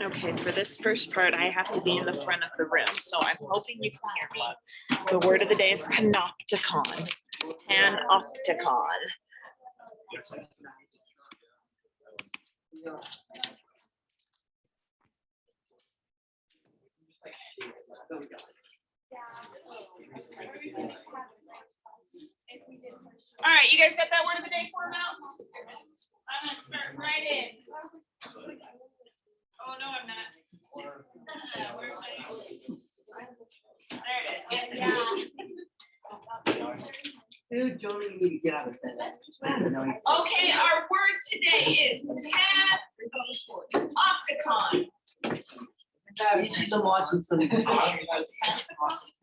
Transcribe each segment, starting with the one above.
Okay, for this first part, I have to be in the front of the room, so I'm hoping you can hear me. The word of the day is panopticon. Panopticon. All right, you guys got that word of the day form out? I'm gonna start right in. Oh, no, I'm not. Where's my... There it is. Yes, Dude, Joey, you need to get out of that. okay, our word today is panopticon. You should have watching some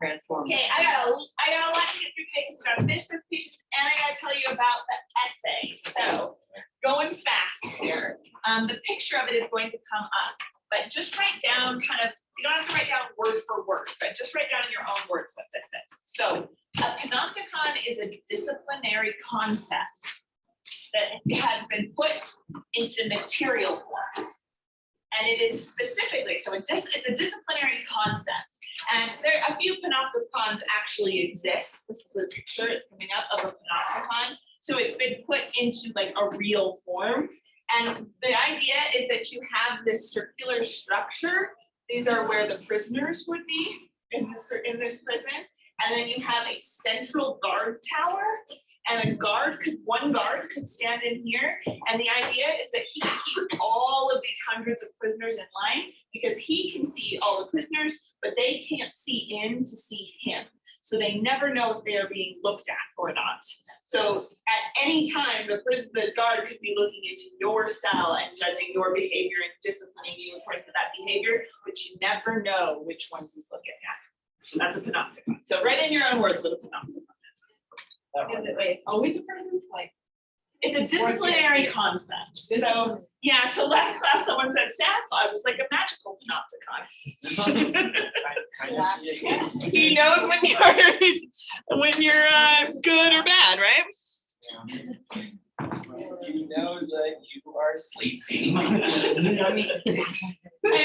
transform. Okay, I got a lot to get through today because I finished presentations and I gotta tell you about the essay. So going fast here. The picture of it is going to come up, but just write down kind of, you don't have to write down word for word, but just write down in your own words what this is. So a panopticon is a disciplinary concept that has been put into material form. And it is specifically, so it's a disciplinary concept. And there a few panopticons actually exist. This is the picture it's coming up of a panopticon. So it's been put into like a real form. And the idea is that you have this circular structure. These are where the prisoners would be in this prison. And then you have a central guard tower. And one guard could stand in here. And the idea is that he can keep all of these hundreds of prisoners in line because he can see all the prisoners, but they can't see in to see him. So they never know if they are being looked at or not. So at any time, the guard could be looking into your cell and judging your behavior and disciplining you according to that behavior, but you never know which one he's looking at. That's a panopticon. So write in your own words what a panopticon is. Is it wait, always a person? Like it's a disciplinary concept. So yeah, so last class someone said Santa Claus is like a magical panopticon. He knows when you're good or bad, right? You know that you are sleeping.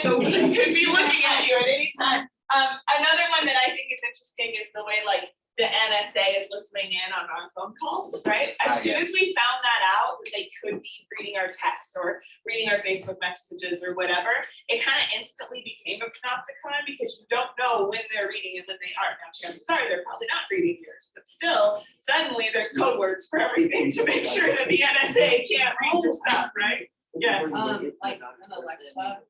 So he could be looking at you at any time. Another one that I think is interesting is the way like the NSA is listening in on our phone calls, right? As soon as we found that out, that they could be reading our texts or reading our Facebook messages or whatever, it kind of instantly became a panopticon because you don't know when they're reading and when they aren't. Now, chances are they're probably not reading yours, but still, suddenly there's code words for everything to make sure that the NSA can't read your stuff, right? Yeah. like an Alexa.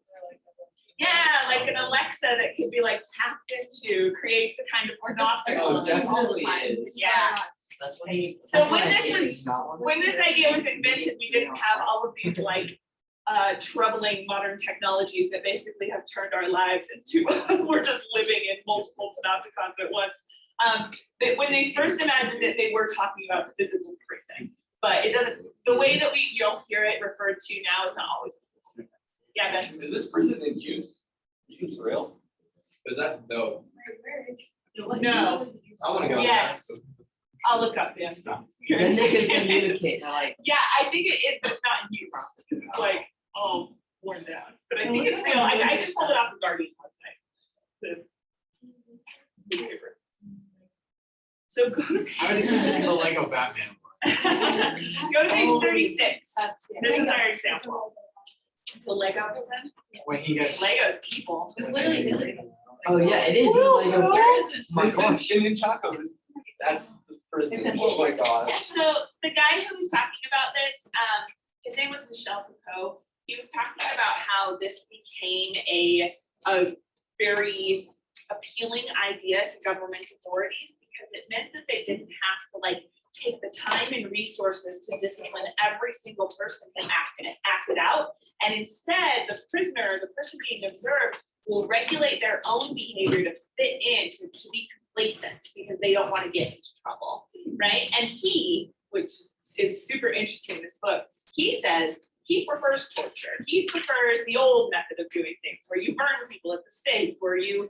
Yeah, like an Alexa that could be like tapped into creates a kind of panopticon. Oh, definitely is. Yeah. That's what he. So when this idea was invented, we didn't have all of these like troubling modern technologies that basically have turned our lives into we're just living in multiple panopticons at once. When they first imagined it, they were talking about the physical prison, but it doesn't. The way that you'll hear it referred to now is not always. Yeah, Ben. Is this prison in use? Is this real? Is that no? No. I want to go. Yes. I'll look up this stuff. Then they can communicate, like. Yeah, I think it is, but it's not in use. It's like, worn down. But I think it's real. I just pulled it off the Guardian website. So go to I was thinking the Lego Batman. go to page 36. This is our example. The Lego prison. When he gets. Lego's evil. It's literally. Oh, yeah, it is. Like Where is this? my gosh. In Chaco, that's the prison. Oh my god. So the guy who was talking about this, his name was Michel Foucault. He was talking about how this became a very appealing idea to government authorities because it meant that they didn't have to like take the time and resources to discipline every single person who acted out. And instead, the person being observed, will regulate their own behavior to fit in, to be complacent because they don't want to get into trouble, right? And he, which is super interesting in this book, he says he prefers torture. He prefers the old method of doing things where you burn people at the stake, where you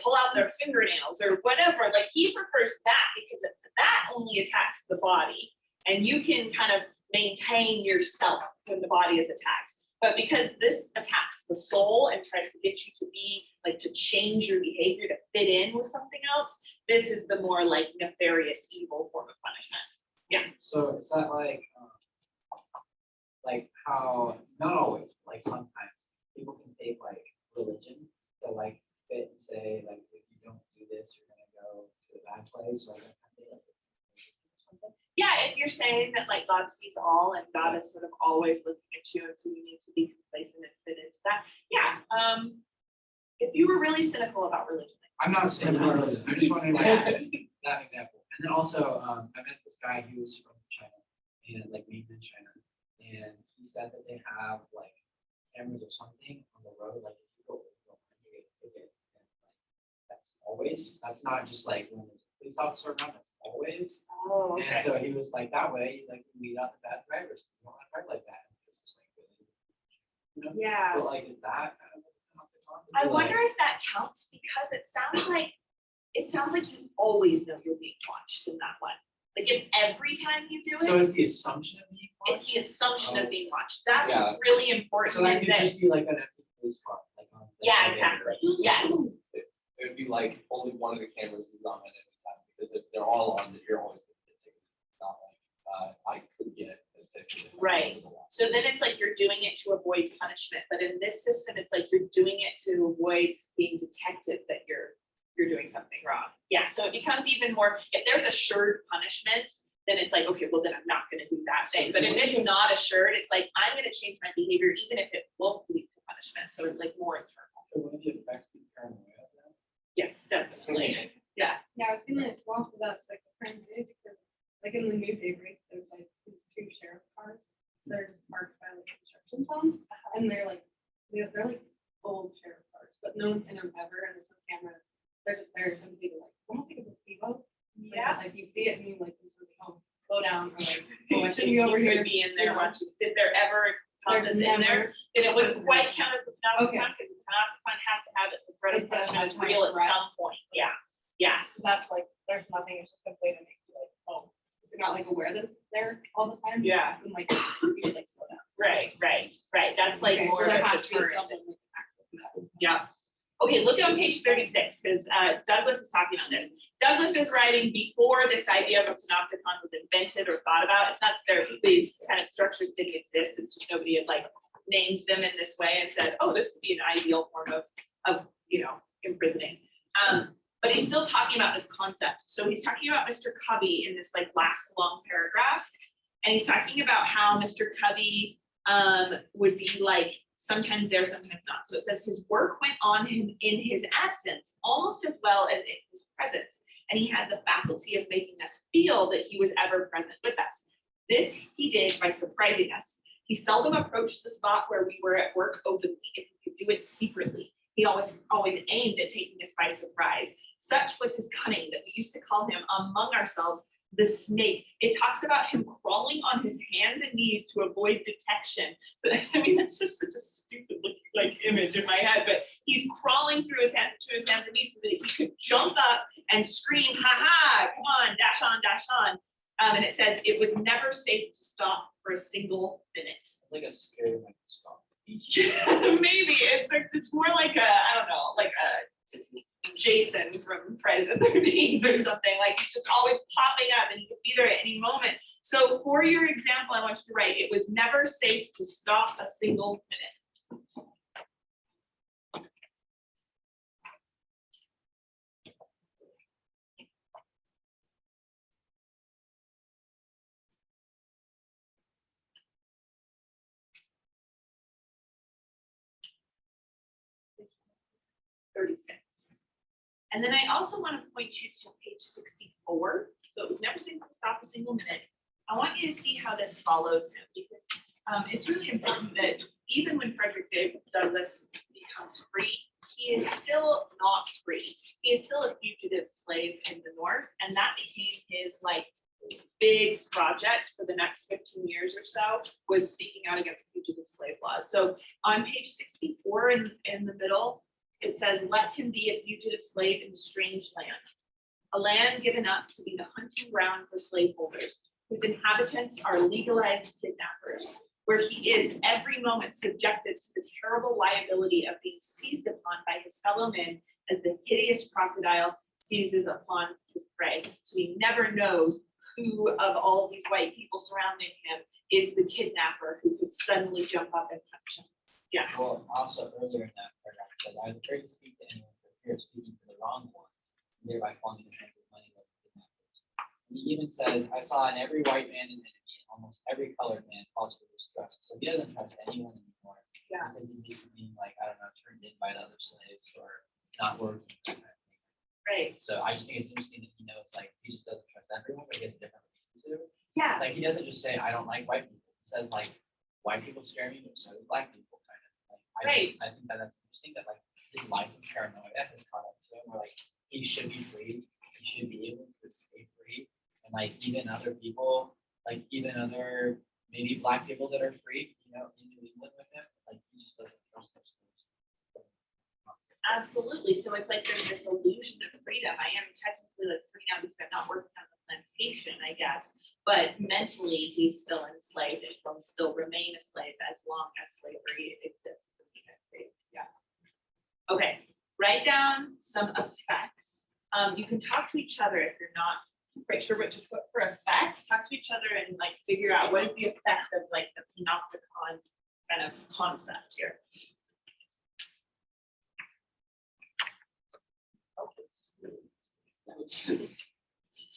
pull out their fingernails or whatever. Like he prefers that because that only attacks the body and you can kind of maintain yourself when the body is attacked. But because this attacks the soul and tries to get you to be, like, to change your behavior to fit in with something else, this is the more like nefarious, evil form of punishment. So is that like how, not always, like sometimes people can take like religion to like fit and say, like, if you don't do this, you're gonna go to a bad place, or like something. Yeah, if you're saying that like God sees all and God is sort of always looking at you, and so you need to be complacent and fit into that. Yeah, if you were really cynical about religion. I'm not saying about religion, I just wanted to that example. And then also, I met this guy who was from China, and like mainland China, and he said that they have like cameras or something on the road, like if you go over and you get a ticket, and like that's always, that's not just like when there's a police officer around, that's always. Oh, And so he was like, that way, like, we weed out the bad drivers, you don't want to drive like that. It's just like, really, you know, Yeah. but like, is that kind of? I wonder if that counts, because it sounds like you always know you're being watched in that one. Like if every time you do So it, it's the assumption of being it's watched? the assumption of Oh. being watched. That's Yeah. what's really important. So that is could that, just be like an empty police car, like on. the yeah, highway. exactly. Yes. It would be like only one of the cameras is on at any time, because if they're all on, then you're always gonna get ticketed. It's not like, I could get a ticket. Right. So then it's like you're doing it to avoid punishment, but in this system, it's like you're doing it to avoid being detected that you're doing something wrong. Yeah, so it becomes even more, if there's assured punishment, then it's like, okay, well, then I'm not gonna do that thing. But if it's not assured, it's like, I'm gonna change my behavior, even if it won't lead to punishment. So it's like more internal. So wouldn't it affect the paranoia then? Yes, definitely. Yeah. Yeah, I was gonna go off of that, like, the current day, because, like, in the new daybreak, there's like these two sheriff cars. They're just parked by like construction zones, and they're like old sheriff cars, but no one's in them ever, and there's no cameras. They're just there, somebody to like, almost like a placebo. Yeah. Because, like, you see it and you like, slow down, or like, oh, I shouldn't be over You here. could be in there Yeah. watching. Is there ever a pump There's that's in there? never. Then it wouldn't quite count as the penalty Okay. fund, because the penalty fund has to have it, the threat of It does punishment have is to have real a at threat. some point. Yeah, yeah. That's like, there's nothing, it's just a way to make you like, oh, if you're not like aware that it's there all the time. Yeah. Then like, you could like slow down. Right. That's like Okay, so more of there a has to be deterrent. something like active. Yeah. Okay, look on page 36, because Douglas is talking on this. Douglas is writing before this idea of a panopticon was invented or thought about. It's not there, these kind of structures didn't exist. It's just nobody had like named them in this way and said, oh, this could be an ideal form of imprisoning. But he's still talking about this concept. So he's talking about Mr. Covey in this like last long paragraph. And he's talking about how Mr. Covey would be like sometimes there, sometimes not. So it says his work went on him in his absence almost as well as in his presence. And he had the faculty of making us feel that he was ever present with us. This he did by surprising us. He seldom approached the spot where we were at work openly if he could do it secretly. He always aimed at taking us by surprise. Such was his cunning that we used to call him among ourselves the snake. It talks about him crawling on his hands and knees to avoid detection. So I mean, that's just such a stupid like image in my head, but he's crawling through his hands and knees so that he could jump up and scream, ha ha, come on, dash on, dash on. And it says it was never safe to stop for a single minute. Like a scary microscope. Maybe it's more like I don't know, like a Jason from Friday the 13th or something. Like he's just always popping up and he could be there at any moment. So for your example, I want you to write, it was never safe to stop a single minute. And then I also want to point you to page 64. So it was never safe to stop a single minute. I want you to see how this follows him, because it's really important that even when Frederick Douglass becomes free, he is still not free. He is still a fugitive slave in the North, and that became his like big project for the next 15 years or so, was speaking out against fugitive slave laws. So on page 64 in the middle, it says, let him be a fugitive slave in strange land, a land given up to be the hunting ground for slaveholders, whose inhabitants are legalized kidnappers. where he is every moment subjected to the terrible liability of being seized upon by his fellow men as the hideous crocodile seizes upon his prey. So he never knows who of all these white people surrounding him is the kidnapper who could suddenly jump up and punch him. Yeah. Well, also earlier in that paragraph, it says, I was afraid to speak to anyone for fear of speaking to the wrong one, and thereby falling into the hands of money like the kidnappers. And he even says, I saw in every white man an enemy, almost every colored man cause for distrust. So he doesn't trust anyone anymore. Yeah. Because he's used to being like, I don't know, turned in by the other slaves or not working. That kind of thing. Right. So I just think it's interesting that he knows, like, he just doesn't trust everyone, but he has a different reason to. Yeah. Like, he doesn't just say, I don't like white people. He says, like, white people scare me, but so do black people, kind of. Like, I think that that's interesting that, like, his life of paranoia has caught up to him, where, like, he should be free, he should be able to escape free. And, like, even other people, like, even other, maybe black people that are free, you know, in New England with him, like, he just doesn't trust those things. Absolutely. So it's like there's this illusion of freedom. I am technically like free now because I'm not working on the plantation, I guess. But mentally, he's still enslaved and will still remain a slave as long as slavery exists in the United States. Yeah. Okay. Write down some effects. You can talk to each other if you're not quite sure what to put for effects. Talk to each other and like figure out what is the effect of like the panopticon kind of concept here.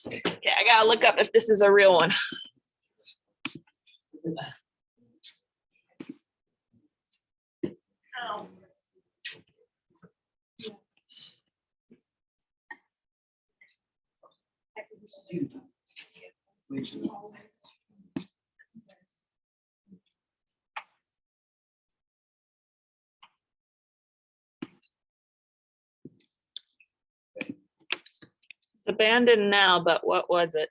Yeah, I gotta look up if this is a real one. Oh. It's abandoned now, but what was it?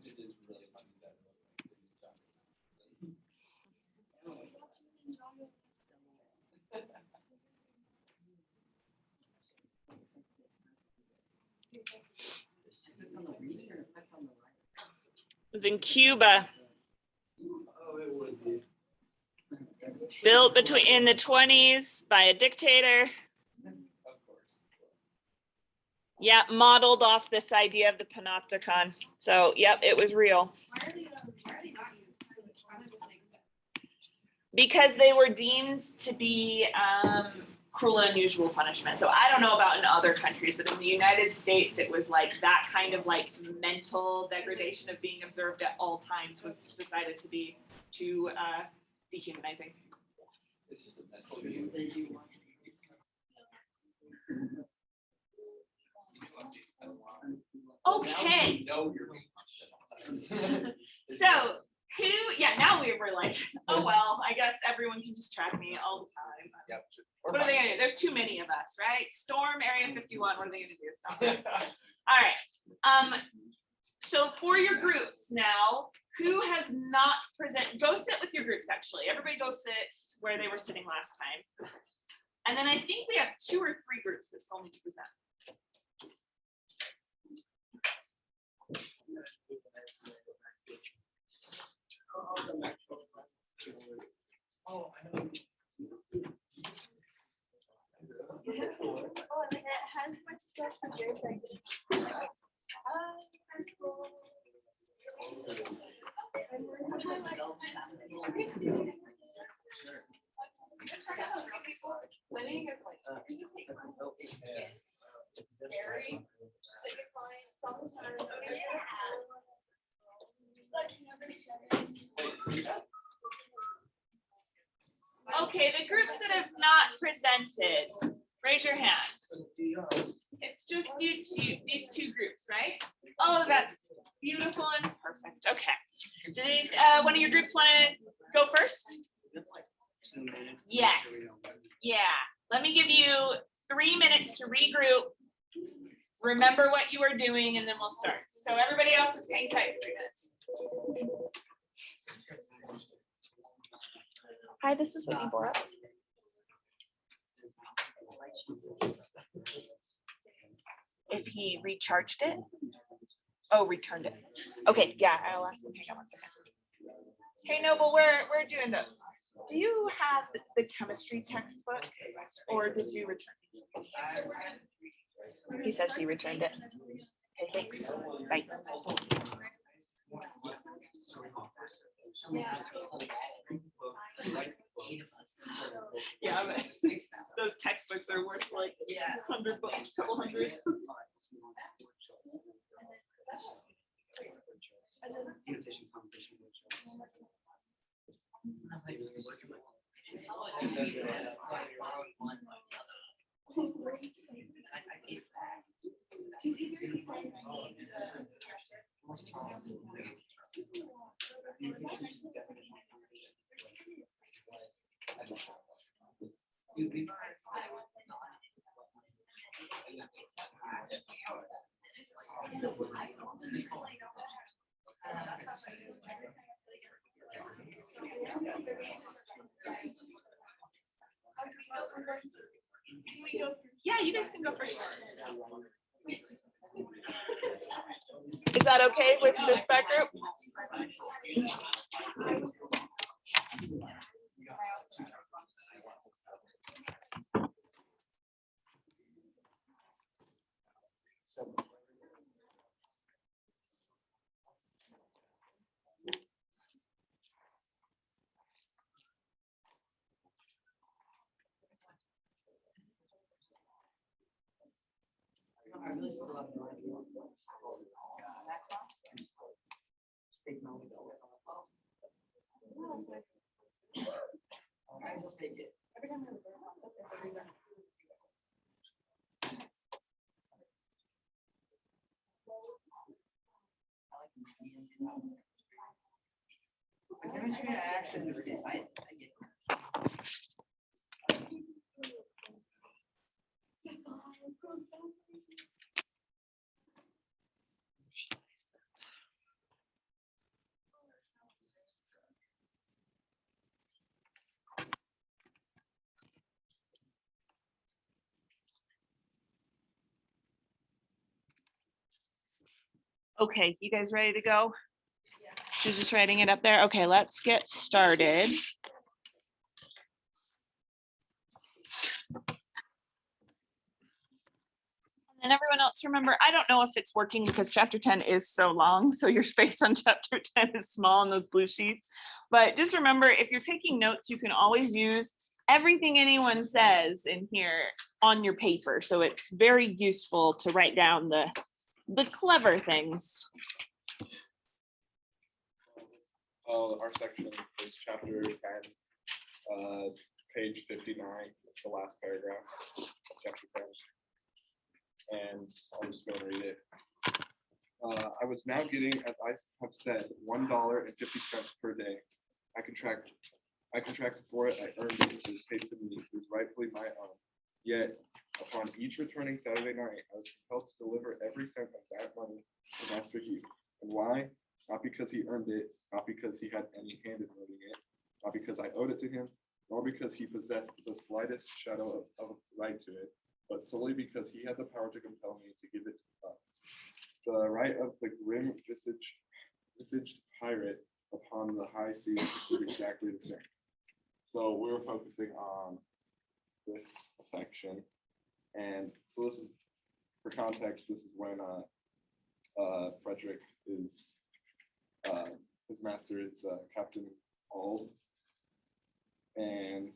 It is really funny that. It was in Cuba, Oh, it would be. built in the 20s by a dictator. Of course. Yeah, modeled off this idea of the panopticon. So, yep, it was real. Why are they not used? Why don't just make sense? Because they were deemed to be cruel and unusual punishment. So I don't know about in other countries, but in the United States, it was like that kind of like mental degradation of being observed at all times was decided to be too dehumanizing. It's just a mental view. Okay. No, you're being punched at all times. So yeah, now we were like, oh, well, I guess everyone can just track me all the time. Yep. What are they gonna do? There's too many of us, right? Storm Area 51, what are they gonna do? Stop us. All right. So for your groups now, who has not presented, go sit with your groups, actually. Everybody go sit where they were sitting last time. And then I think we have 2 or 3 groups that still need to present. Oh, I know. Oh, and it has my stuff for Living is like scary. They can find sometimes. Okay, the groups that have not presented, raise your hand. It's just these 2 groups, right? Oh, that's beautiful and perfect. Okay. Do these, one of your groups want to go first? Yes. Yeah. Let me give you 3 minutes to regroup. Remember what you are doing, and then we'll start. So everybody else just hang tight for 3 minutes. Hi, this is Whitney Bora. If he recharged it. Oh, returned it. Okay, yeah, I'll ask him. Hang on 1 second. Hey, Noble, we're doing the, do you have the chemistry textbook or did you return it? He says he returned it. Okay, thanks. Bye. Yeah, but those textbooks are worth like $100, couple hundred. Yeah, you guys can go first. Is that okay with the spec group? I really still have no idea. Big moment. I just take it. Every time I have a bird pops up, I read that. The chemistry, I actually did. I get. Okay, you guys ready to go? She's just writing it up there. Okay, let's get started. And everyone else, remember, I don't know if it's working because chapter 10 is so long, so your space on chapter 10 is small on those blue sheets. But just remember, if you're taking notes, you can always use everything anyone says in here on your paper. So it's very useful to write down the clever things. Our section is chapter 10, page 59. It's the last paragraph of chapter 10. And I'm just going to read it. I was now getting, as I have said, $1.50 per day. I contracted for it. I earned it. It was paid to me. It was rightfully my own. Yet, upon each returning Saturday night, I was compelled to deliver every cent of that money to Master Hugh. And why? Not because he earned it, not because he had any hand in earning it, not because I owed it to him, nor because he possessed the slightest shadow of right to it, but solely because he had the power to compel me to give it up. The right of the grim visaged pirate upon the high seas is exactly the same. So we were focusing on this section, and so this is, for context, this is when Frederick is his master is Captain Auld, and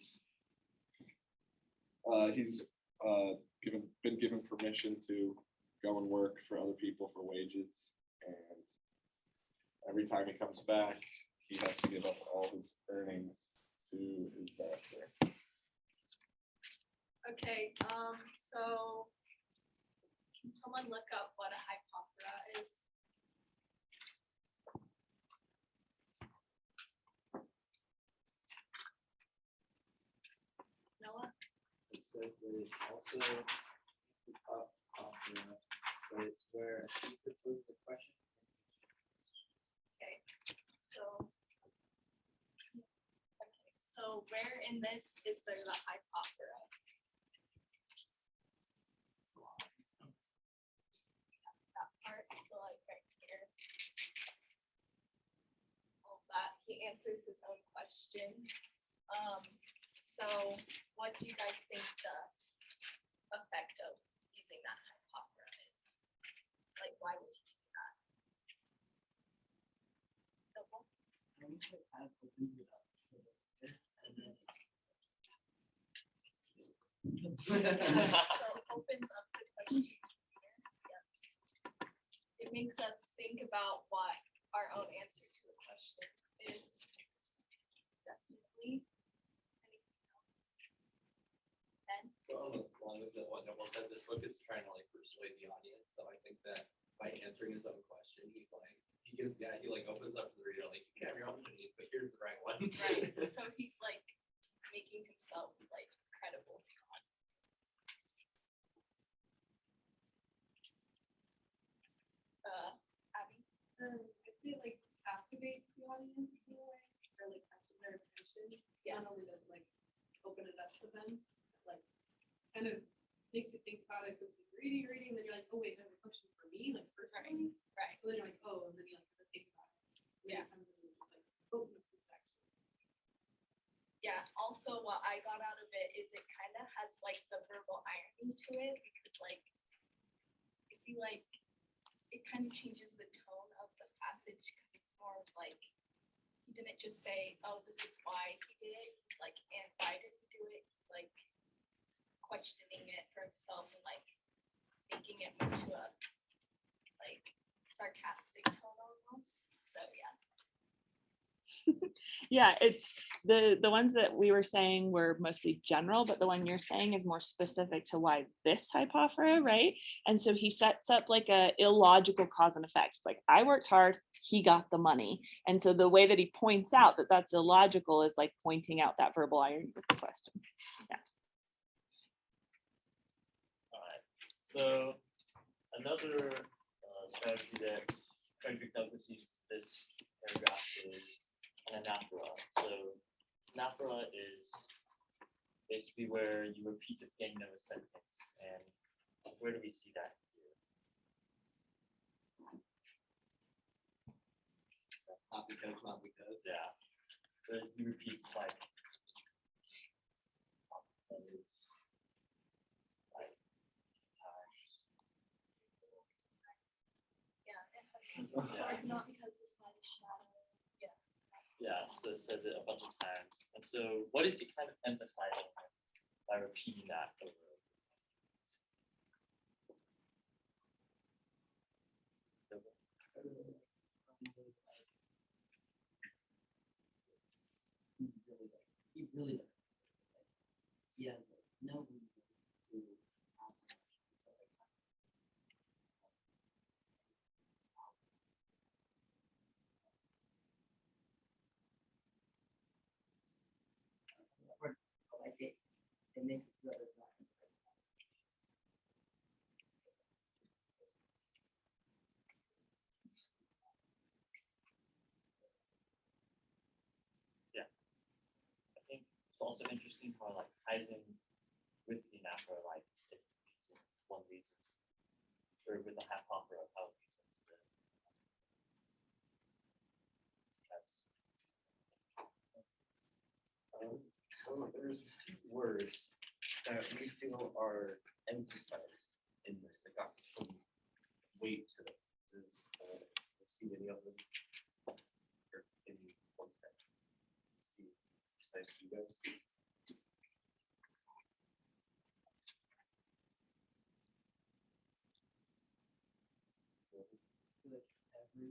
he's been given permission to go and work for other people for wages, and every time he comes back, he has to give up all his earnings to his master. Okay, so can someone look up what a hypothera is? Noah? It says that it's also but it's where you could pose the question. So where in this is there the hypothera? That part, so like right here. All that, he answers his own question. So what do you guys think the effect of using that hypothera is? Like, why would you do that? Double? I wish I kind of opened it up a little bit, and then- So it opens up the question here. Yeah. It makes us think about what our own answer to the question is. Definitely. Anything else? Ben? Along with what Noble said, this book is trying to like persuade the audience, so I think that by answering his own question, he's like, he gives, yeah, he like opens up to the reader, like, you can have your own opinion, but here's the right one. Right, so he's like making himself like credible to God. Abby? I feel like captivates the audience in a way, or like catches their attention. Yeah. Not only does it like open it up to them, but, like kind of makes you think about it, because you're reading, then you're like, oh wait, there's a question for me, like personally. Right. So then you're like, oh, and then you like have to think about it. And then Yeah. it comes in and just like, oh, this is actually. Yeah, also what I got out of it is it kind of has like the verbal irony to it, because like if you like, it kind of changes the tone of the passage, because it's more of like, he didn't just say, oh, this is why he did it, he's like, and why did he do it? He's like questioning it for himself and like making it more to a like sarcastic tone almost, so yeah. Yeah, it's the ones that we were saying were mostly general, but the one you're saying is more specific to why this hypophora, right? And so he sets up like a illogical cause and effect. Like, I worked hard, he got the money. And so the way that he points out that that's illogical is like pointing out that verbal irony with the question. Alright, so another strategy that Frederick Douglass uses this paragraph is an anaphora. So anaphora is basically where you repeat the beginning of a sentence, and where do we see that here? Not because, not because. Yeah, so you repeat like times. Yeah, it has, Yeah. like, not because the slide is shadow. Yeah. Yeah, so it says it a bunch of times. And so what is he kind of emphasizing by repeating that over? He really does. He has like, no reason to ask questions that are kind of like it makes it so that it's not. I think it's also interesting how it like ties in with the anaphora, like it leads in, one leads into, or with the half opera, how it leads into the. That's. So there's a few words that we feel are emphasized in this, that got some weight to them. Does, see any of them? Or any ones that seem precise to you guys? Like every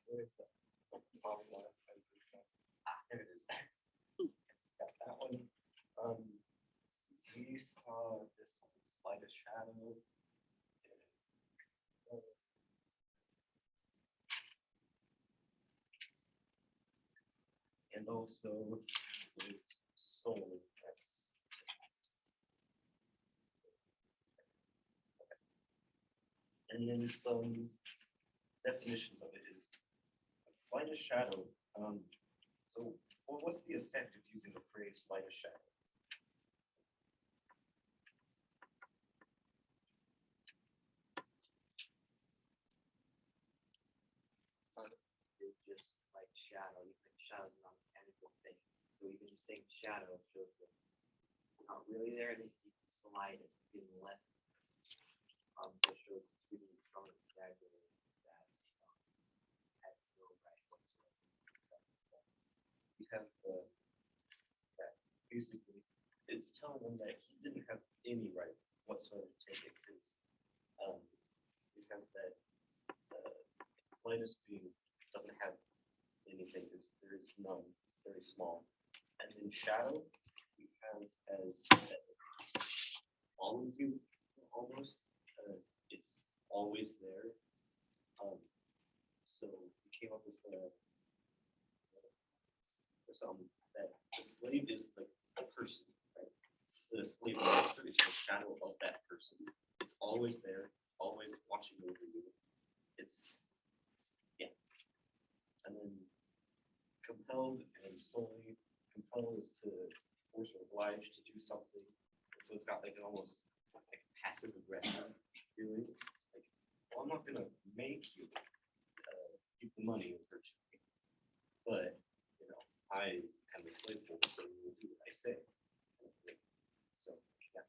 Where's that? There it is. Got that one. We saw this slightest shadow. And also it's soul. That's and then some definitions of it is slightest shadow. So what's the effect of using the phrase slightest shadow? shadow, you think shadow's not a tangible thing. So even just saying shadow shows that it's not really there, and then you can slide it's getting less. So it shows it's really strong exaggerating that has no right whatsoever. You have that basically it's telling him that he didn't have any right whatsoever to take it because you have that slightest being doesn't have anything. There is none. It's very small. And then shadow we have as always you almost it's always there. So we came up with that the slave is like a person, right? The slave master is the shadow of that person. It's always there, always watching over you. It's and then compelled and solely compelled is to force or oblige to do something. So it's got like an almost like passive aggressive feeling. Like, well, I'm not gonna make you keep the money and purchase me, but you know, I am the slave holder, so you will do what I say. So yeah.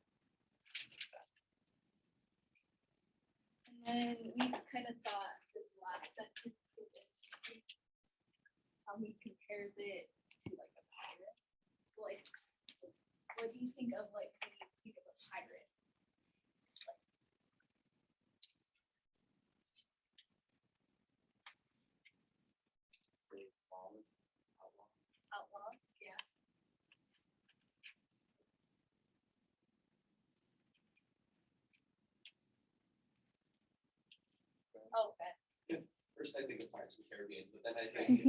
And then we kind of thought this last sentence was interesting. How he compares it to like a pirate. So like, what do you think of like when you think of a pirate? Outlaw, yeah. Okay. First, I think of Pirates of the Caribbean, but then I think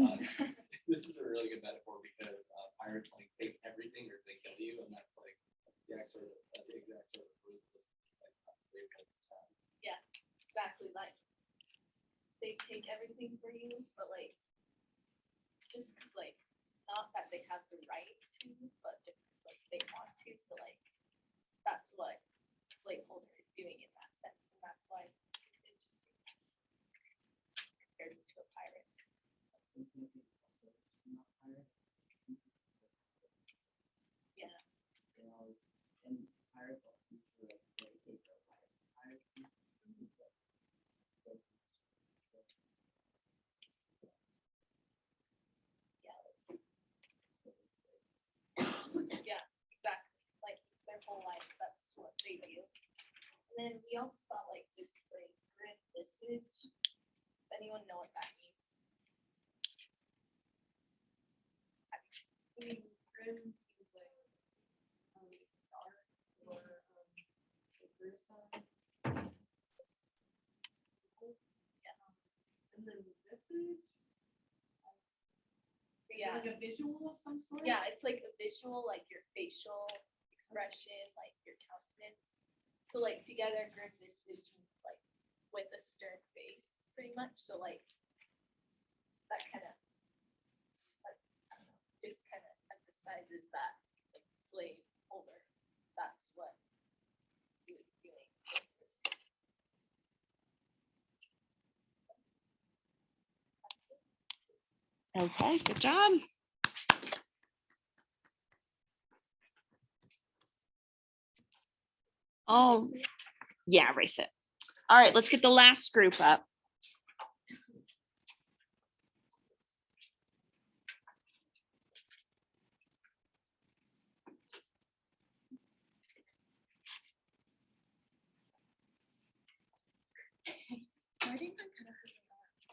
this is a really good metaphor because pirates like take everything or they kill you, and that's like the exact sort of ruthlessness like slave holders have. Yeah, exactly. Like they take everything for you, but like just because like not that they have the right to, but just 'cause, like they want to. So like that's what slaveholder is doing in that sense, and that's why it's interesting compared to a pirate. Yeah. And pirates also usually like dedicate their lives to piracy. Yeah, exactly. Like it's their whole life. That's what they do. And then we also thought like this phrase, grim visage. Does anyone know what that means? I mean, grim is like, dark or, gruesome. Yeah. And then visage. Yeah. Like a visual of some sort? Yeah, it's like a visual, like your facial expression, like your countenance. So like together, grim visage means like with a stern face, pretty much. So like that kind of like I don't know, just kind of emphasizes that like slave holder. That's what he was doing. Okay, good job. Oh, yeah, erase it. All right, let's get the last group up.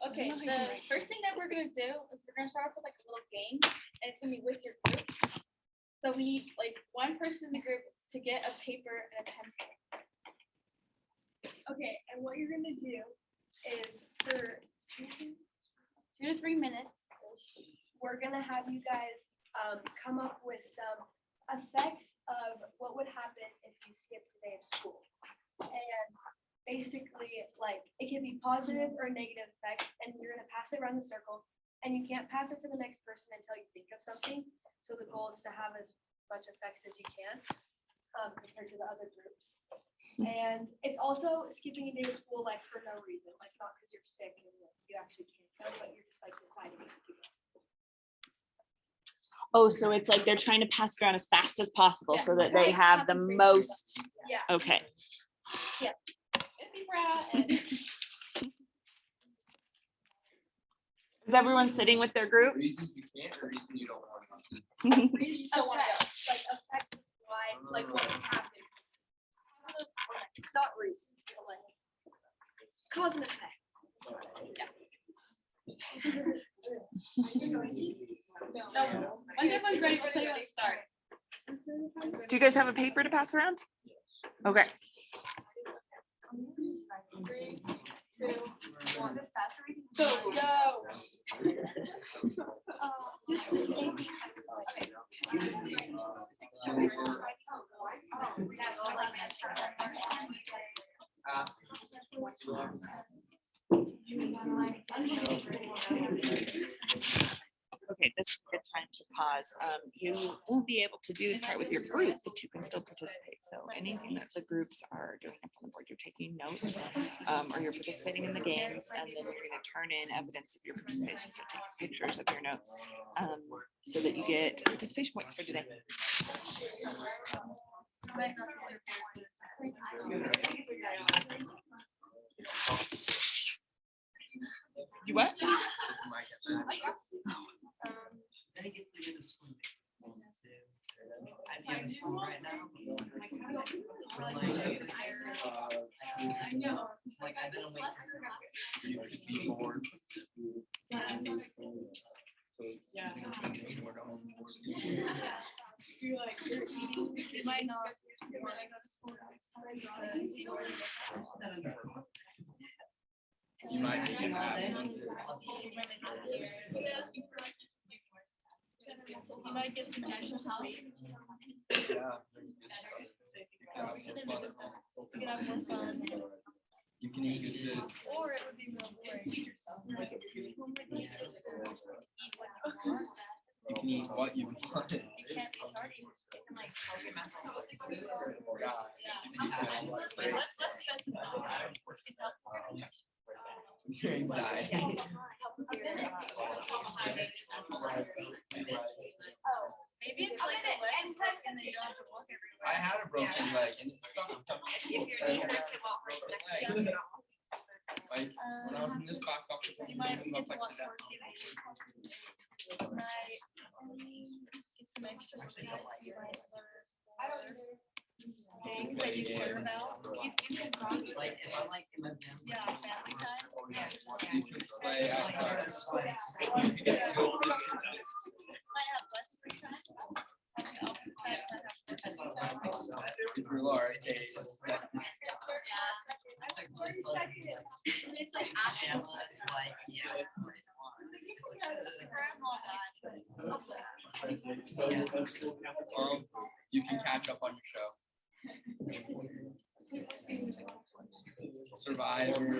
Okay, the first thing that we're gonna do is we're gonna start off with like a little game, and it's gonna be with your groups. So we need like one person in the group to get a paper and a pencil. Okay, and what you're gonna do is for 2 to 3 minutes, we're gonna have you guys come up with some effects of what would happen if you skipped a day of school. And basically, like, it can be positive or negative effects, and you're gonna pass it around the circle, and you can't pass it to the next person until you think of something. So the goal is to have as much effects as you can, compared to the other groups. And it's also skipping a day of school, like, for no reason, like, not because you're sick and like, you actually can't go, but you're just like deciding not to go. Oh, so it's like they're trying to pass it around as fast as possible Yeah. so that they have the most, Yeah. okay. Is everyone sitting with their groups? Reasons you can't or reasons you don't want to. Really don't wanna go, like affects why, like what happened. Not reasons, but like cause and effect. No, when everyone's ready, we'll tell you when to start. Do you guys have a paper to pass around? Okay. Go. Okay, this is a good time to pause. You won't be able to do this part with your group, but you can still participate. So anything that the groups are doing up on the board, you're taking notes, or you're participating in the games, and then you're gonna turn in evidence of your participation. So take pictures of your notes, so that you get participation points for today. You what? I think it's leaving the school. I have a school right now. Like, I've been awake for. It might not. You might be getting that. You might get some extra sleep. Yeah. You can have more fun. You can eat good food. Or it would be real boring. Eat what you want. You can eat what you want. You can't be tardy. You can like. Let's specify. It helps. Your anxiety. Maybe it's like a leg and then you don't have to walk everywhere. I had a broken leg and it sucked. If your knee hurts, it won't hurt next time. Like, when I was in this class, You might get like to watch that. more TV. Right. Get some extra sleep. You might learn things that you care about. You can probably Like, if I'm like in my family. yeah, family time. You can play It's like outside. a sweat. You can get school. Might have less free time. On the opposite side, might have more Depends on time. what it's sweat. If you're large, okay. It's like Yeah, actual. it's like, yeah. You can catch up on your show. Survivor.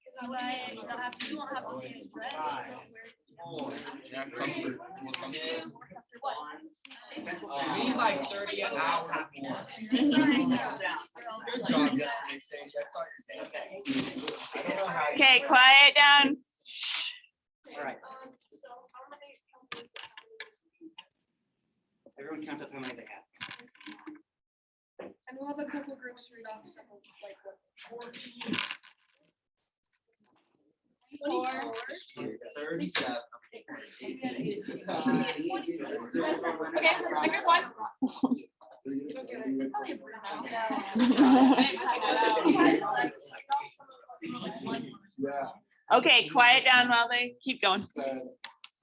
You won't have to be dressed. Yeah, comfort. More comfort. We need like 30 hours more. Good job yesterday, Sadie. I saw your face. I don't know how you- Okay, quiet down. All right. Everyone count up how many they have. And we'll have a couple groups read off some of like what. 24. 37. Okay, I got one. Yeah. Okay, quiet down while they keep going. Said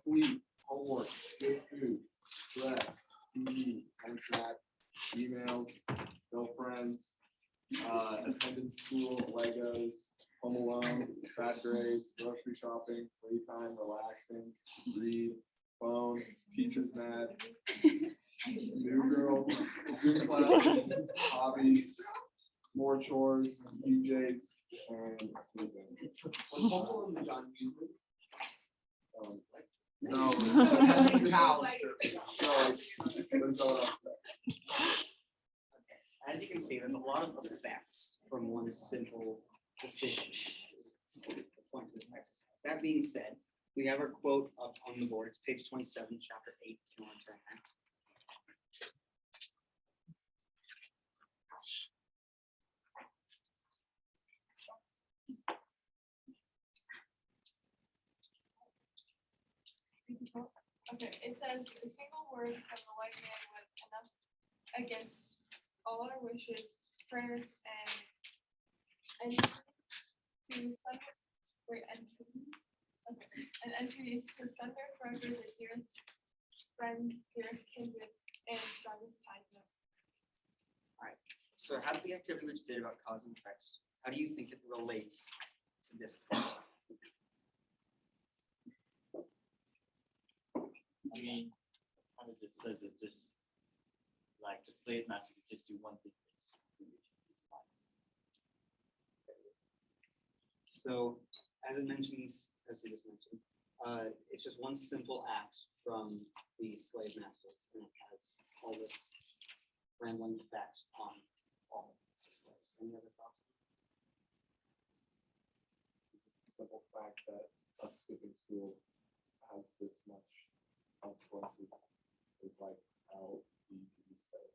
sleep, homework, good food, stress, TV, internet, emails, girlfriends, attendance school, Legos, home alone, bad grades, grocery shopping, playtime, relaxing, read, phone, teacher's mad, new girl, Zoom classes, hobbies, more chores, DJs, and sleeping. Was home alone John Usually? No. House. No, there's no else. as you can see, there's a lot of effects from one simple decision. The point of this exercise. That being said, we have our quote up on the board. It's page 27, chapter 8, if you want to turn there. Okay, it says a single word from the white man was enough against all our wishes, prayers, and to sunder, wait, and entreaties to sunder forever the dearest friends, dearest kindred, and strongest ties of. So how did the activity we just did about cause and effects, how do you think it relates to this point? I mean, kind of just says it just like the slave master could just do one thing. So as it mentions, as he just mentioned, it's just one simple act from the slave masters, and it has all this rambling effect on all the slaves. Any other thoughts? The simple fact that us skipping school has this much consequences is like how we can be saved.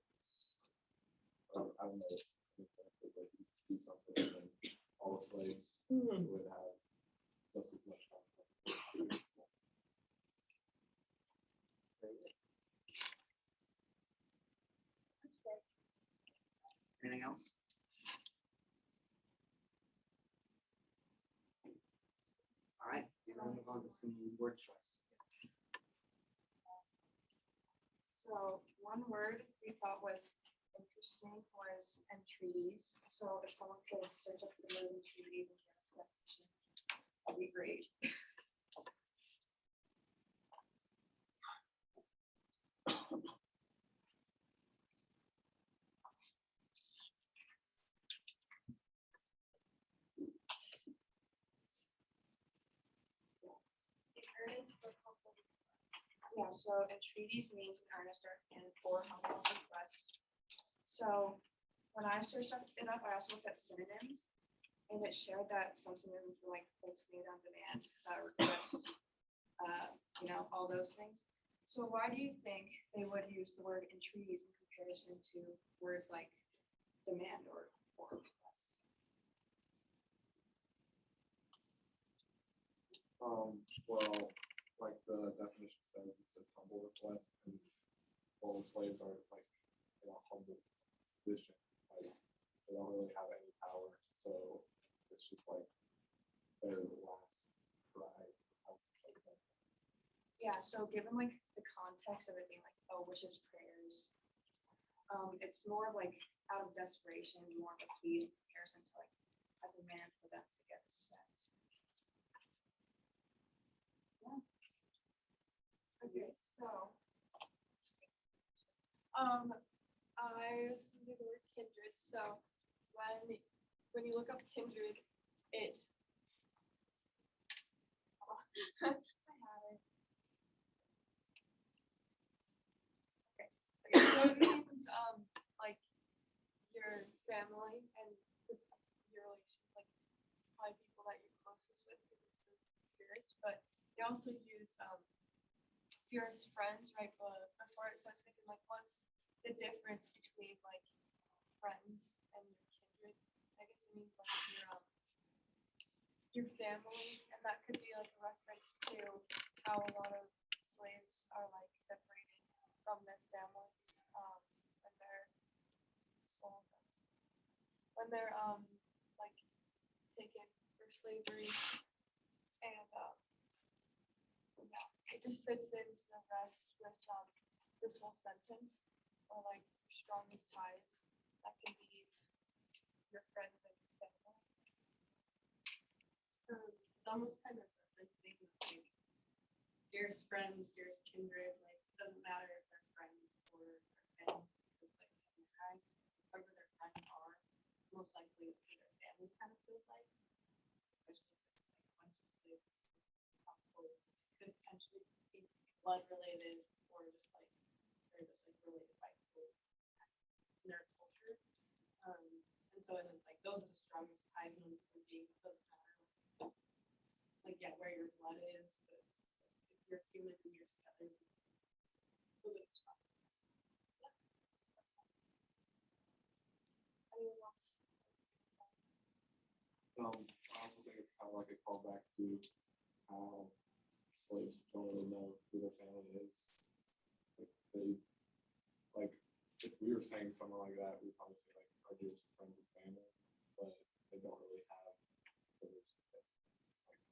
Or I don't know, an example, like you do something and then all the slaves would have just as much consequences. Anything else? All right, and we'll move on to some word choice. So one word we thought was interesting was entreaties. So if someone could search up the word entreaties and give us a definition, that'd be great. Yeah, so entreaties means an earnest or humble request. So when I searched it up, I also looked at synonyms, and it showed that some synonyms were like folks made on demand, request, all those things. So why do you think they would use the word entreaties in comparison to words like demand or request? Well, like the definition says, it says humble request, and all the slaves are like in a humble position, like they don't really have any power, so it's just like their last cry for help. Yeah, so given like the context of it being like, oh, wishes, prayers, it's more of like out of desperation, more of a plea in comparison to like a demand for them to get respect. Yeah. Okay, so, I was thinking the word kindred, so when you look up kindred, it. I have it. Okay, so it means, like, your family and your relations, like, probably people that you're closest with, because it's the purest, but they also use, purest friends right before it, so I was thinking like what's the difference between like friends and your kindred? I guess it means like your family, and that could be like a reference to how a lot of slaves are like separated from their families when they're sold, when they're like taken for slavery, and yeah, it just fits into the rest with this whole sentence, or like strongest ties that can be your friends and your family. It's almost kind of like saying like dearest friends, dearest kindred, like it doesn't matter if they're friends or they're family, because like in their eyes, whoever their friends are, most likely it's who their family kind of feels like. Especially if it's like a bunch of slaves, possible could potentially be blood related or just like they're just like related by soul in their culture. And so then it's like, those are the strongest ties known for being, it doesn't matter. Like, yeah, where your blood is, but if you're human and you're together, those are the strongest. Anyone else? I also think it's kind of like a callback to how slaves don't really know who their family is. Like they, like, if we were saying something like that, we'd probably say like our dearest friends and family, but they don't really have the relationship. Like,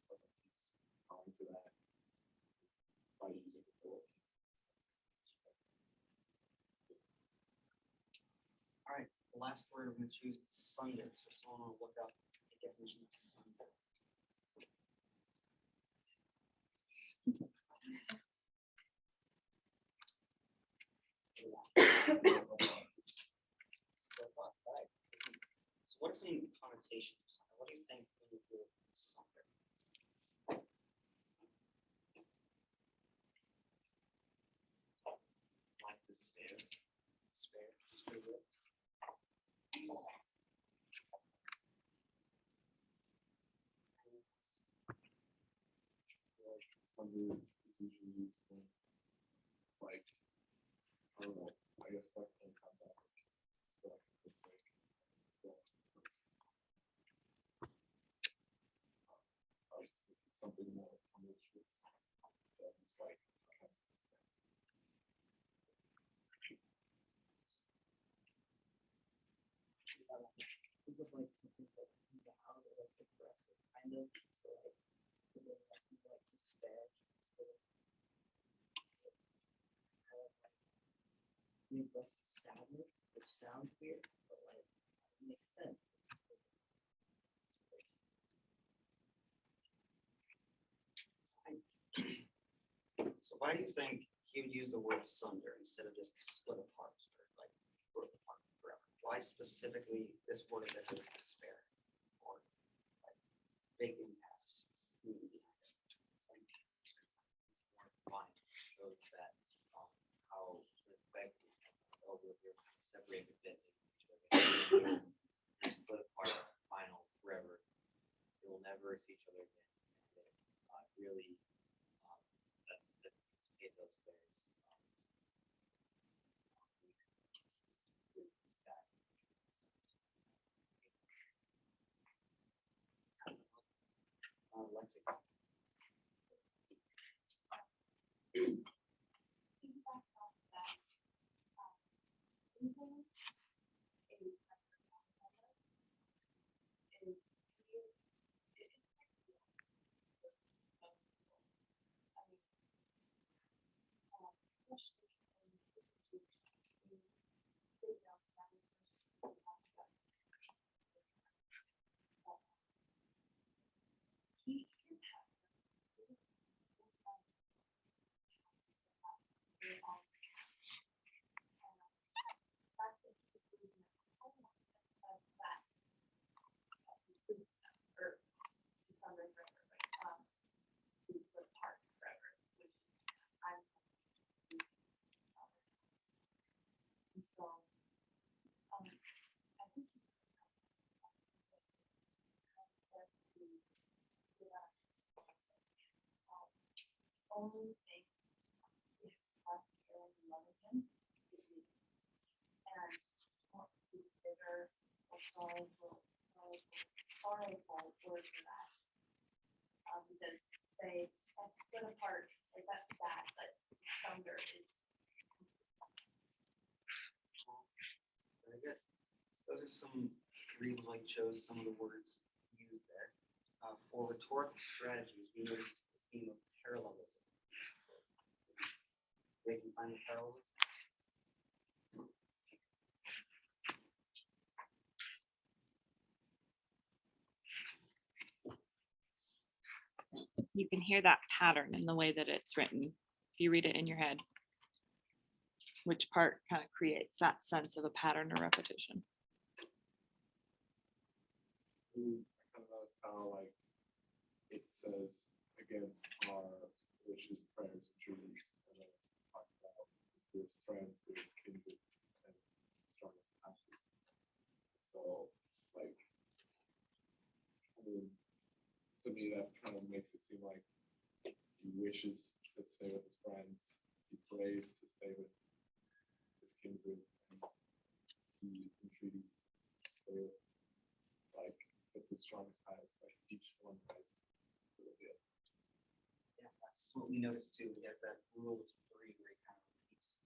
so it keeps calling to that by using the word. All right, the last word I'm gonna choose is sunder, so someone will look up the definition of sunder. Split up, right. So what are some connotations of sunder? What do you think when you hear sunder? Like despair. Despair, that's pretty good. Sunder is usually used when, like, I don't know, I guess like in combat. So like, it's like, well, it's, I was just thinking something more malicious, that was like, I can't understand. Think of like something like down or like depressive kind of, so like think of like despair. So kind of like the aggressive sadness, which sounds weird, but like it makes sense. So why do you think he would use the word sunder instead of just split apart or like broke apart forever? Why specifically this word that is despair or like big impacts? Fine, shows that how the effect is over here separated bit. They're split apart, final, forever. They will never see each other again. And really, that get those things. Really sad. Lexicon. Only thing we have care and love him is me. And he's bigger or sorrowful word for that. Because say that's split apart, like that's sad, but sunder is. Very good. So those are some reasons why I chose some of the words used there. For rhetorical strategies, we noticed the theme of parallelism. They can find the parallelism. You can hear that pattern in the way that it's written, if you read it in your head. Which part kind of creates that sense of a pattern or repetition. I kind of notice how like it says against our wishes, prayers, and treaties, and then it talks about there's friends, there's kindred, and strongest So, like, I mean, to me, that kind of makes it seem like he wishes to stay with his friends, he prays to stay with his kindred, and he entreaties to stay with, like, with the strongest ties, like each one has a little bit. Yeah, that's what we noticed too. There's that rule of three where it kind of repeats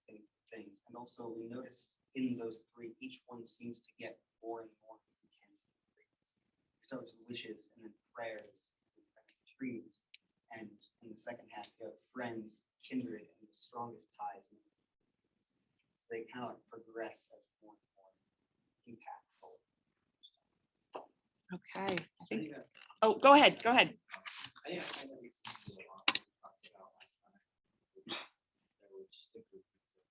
same things. And also we noticed in those three, each one seems to get more and more intense. Starts with wishes and then prayers, and then trees. And in the second half, you have friends, kindred, and the strongest ties. So they kind of like progress as more and more impactful. Okay, I I think, think that's. oh, go ahead, go ahead. I think that we see a lot of what we talked about last time. There were just different things of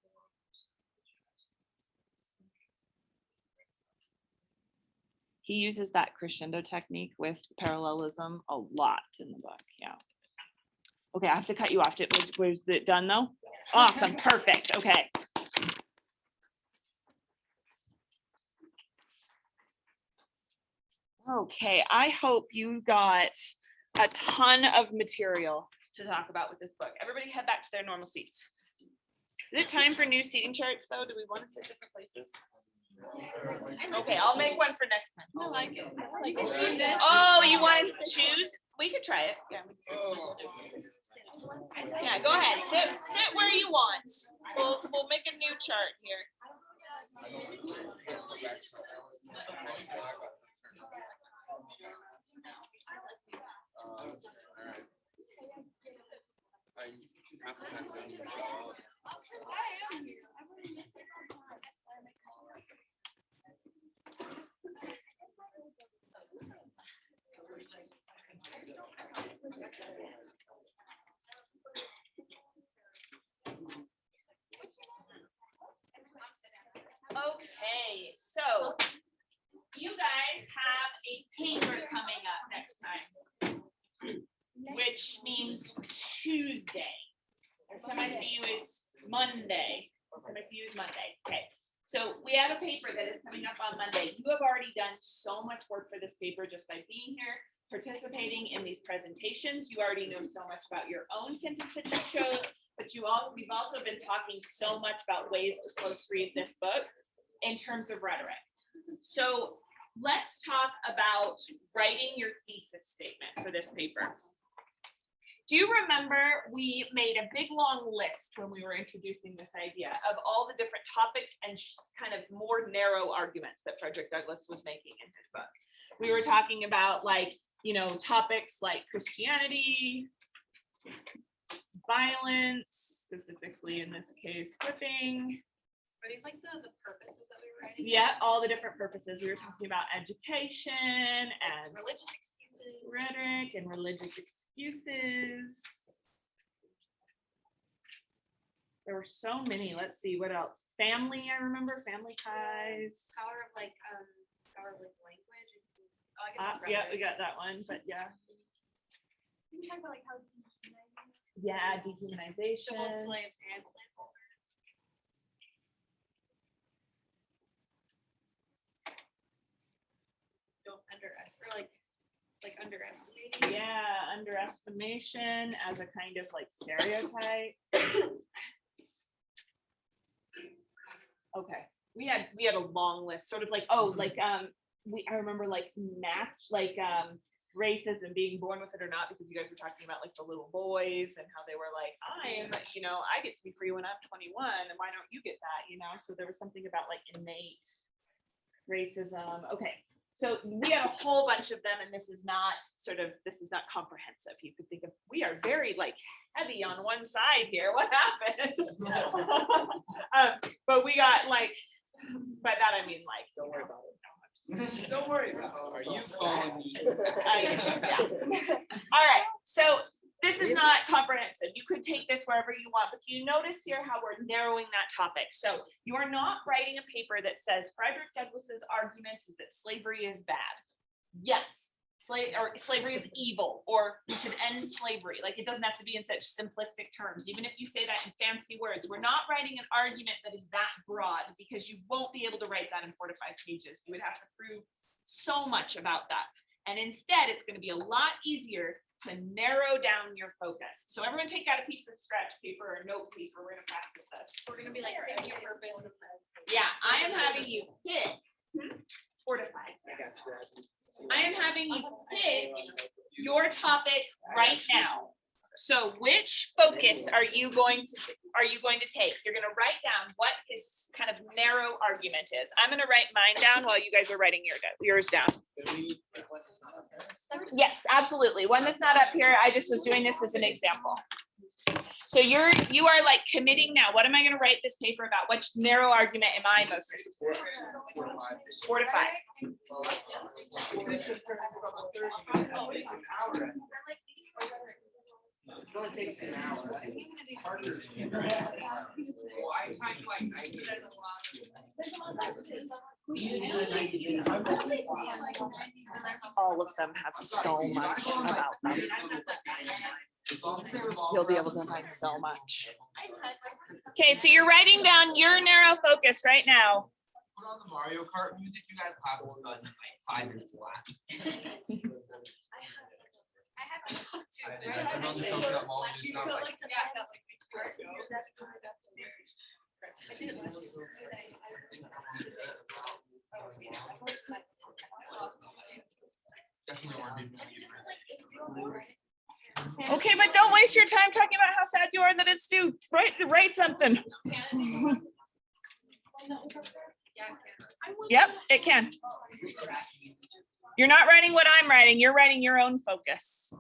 forms, which has some- He uses that crescendo technique with parallelism a lot in the book, yeah. Okay, I have to cut you off. Was it done though? Awesome, perfect, okay. Okay, I hope you got a ton of material to talk about with this book. Everybody head back to their normal seats. Is it time for new seating charts though? Do we want to sit different places? Okay, I'll make one for next time. I like it. I like it. Oh, you want to choose? We could try it. Yeah. Yeah, go ahead. Sit where you want. We'll make a new chart here. Okay, so you guys have a paper coming up next time, which means Tuesday. Next time I see you is Monday. Next time I see you is Monday. Okay, so we have a paper that is coming up on Monday. You have already done so much work for this paper just by being here, participating in these presentations. You already know so much about your own sentence that you chose, but we've also been talking so much about ways to close read this book in terms of rhetoric. So let's talk about writing your thesis statement for this paper. Do you remember we made a big long list when we were introducing this idea of all the different topics and kind of more narrow arguments that Frederick Douglass was making in his book? We were talking about topics like Christianity, violence, specifically in this case, whipping. Are these like the purposes that we were writing? Yeah, all the different purposes. We were talking about education and Religious excuses. rhetoric and religious excuses. There were so many. Let's see, what else? Family, I remember, family ties. Power of language. Oh, I guess that's Yeah, we rhetoric. got that one, but yeah. We can talk about like how dehumanizing. Yeah, To both dehumanization. slaves and slaveholders. Don't underestimate, like underestimating. Yeah, underestimation as a kind of like stereotype. Okay, we had a long list, sort of like, I remember like racism, being born with it or not, because you guys were talking about like the little boys and how they were like, I get to be free when I'm 21, and why don't you get that, So there was something about like innate racism. Okay, so we had a whole bunch of them, and this is not comprehensive. You could think of, we are very like heavy on one side here. What happened? But we got like, by that I mean like, don't worry about it. Don't worry about it. Are you calling me? All right, so this is not comprehensive. You could take this wherever you want, but you notice here how we're narrowing that topic. So you are not writing a paper that says Frederick Douglass's argument is that slavery is bad. Yes, slavery is evil, or we should end slavery. Like, it doesn't have to be in such simplistic terms, even if you say that in fancy words. We're not writing an argument that is that broad, because you won't be able to write that in 4 to 5 pages. You would have to prove so much about that. And instead, it's going to be a lot easier to narrow down your focus. So everyone take out a piece of scratch paper or note paper. We're going to practice this. We're gonna be like, pick your purpose. Yeah, I am having you pick 4 to 5. I am having you pick your topic right now. So which focus are you going to take? You're going to write down what his kind of narrow argument is. I'm going to write mine down while you guys are writing yours down. Yes, absolutely. One that's not up here. I just was doing this as an example. So you are like committing now. What am I going to write this paper about? Which narrow argument am I most interested in? 4 to 5. It only takes an hour. All of them have so much about them. You'll be able to find so much. Okay, so you're writing down your narrow focus right now. Put on the Mario Kart music, you guys have this done in like 5 minutes flat. Okay, but don't waste your time talking about how sad you are that it's due. Write something. Yep, it can. You're not writing what I'm writing. You're writing your own focus.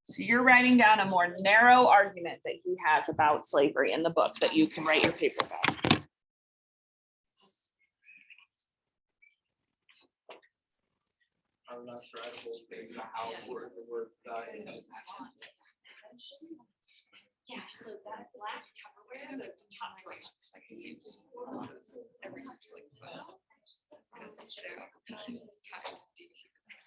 So you're writing down a more narrow argument that he has about slavery in the book that you can write your paper about. I'm not sure I will figure out how important the word is. Yeah, so that black Tupperware, the top right.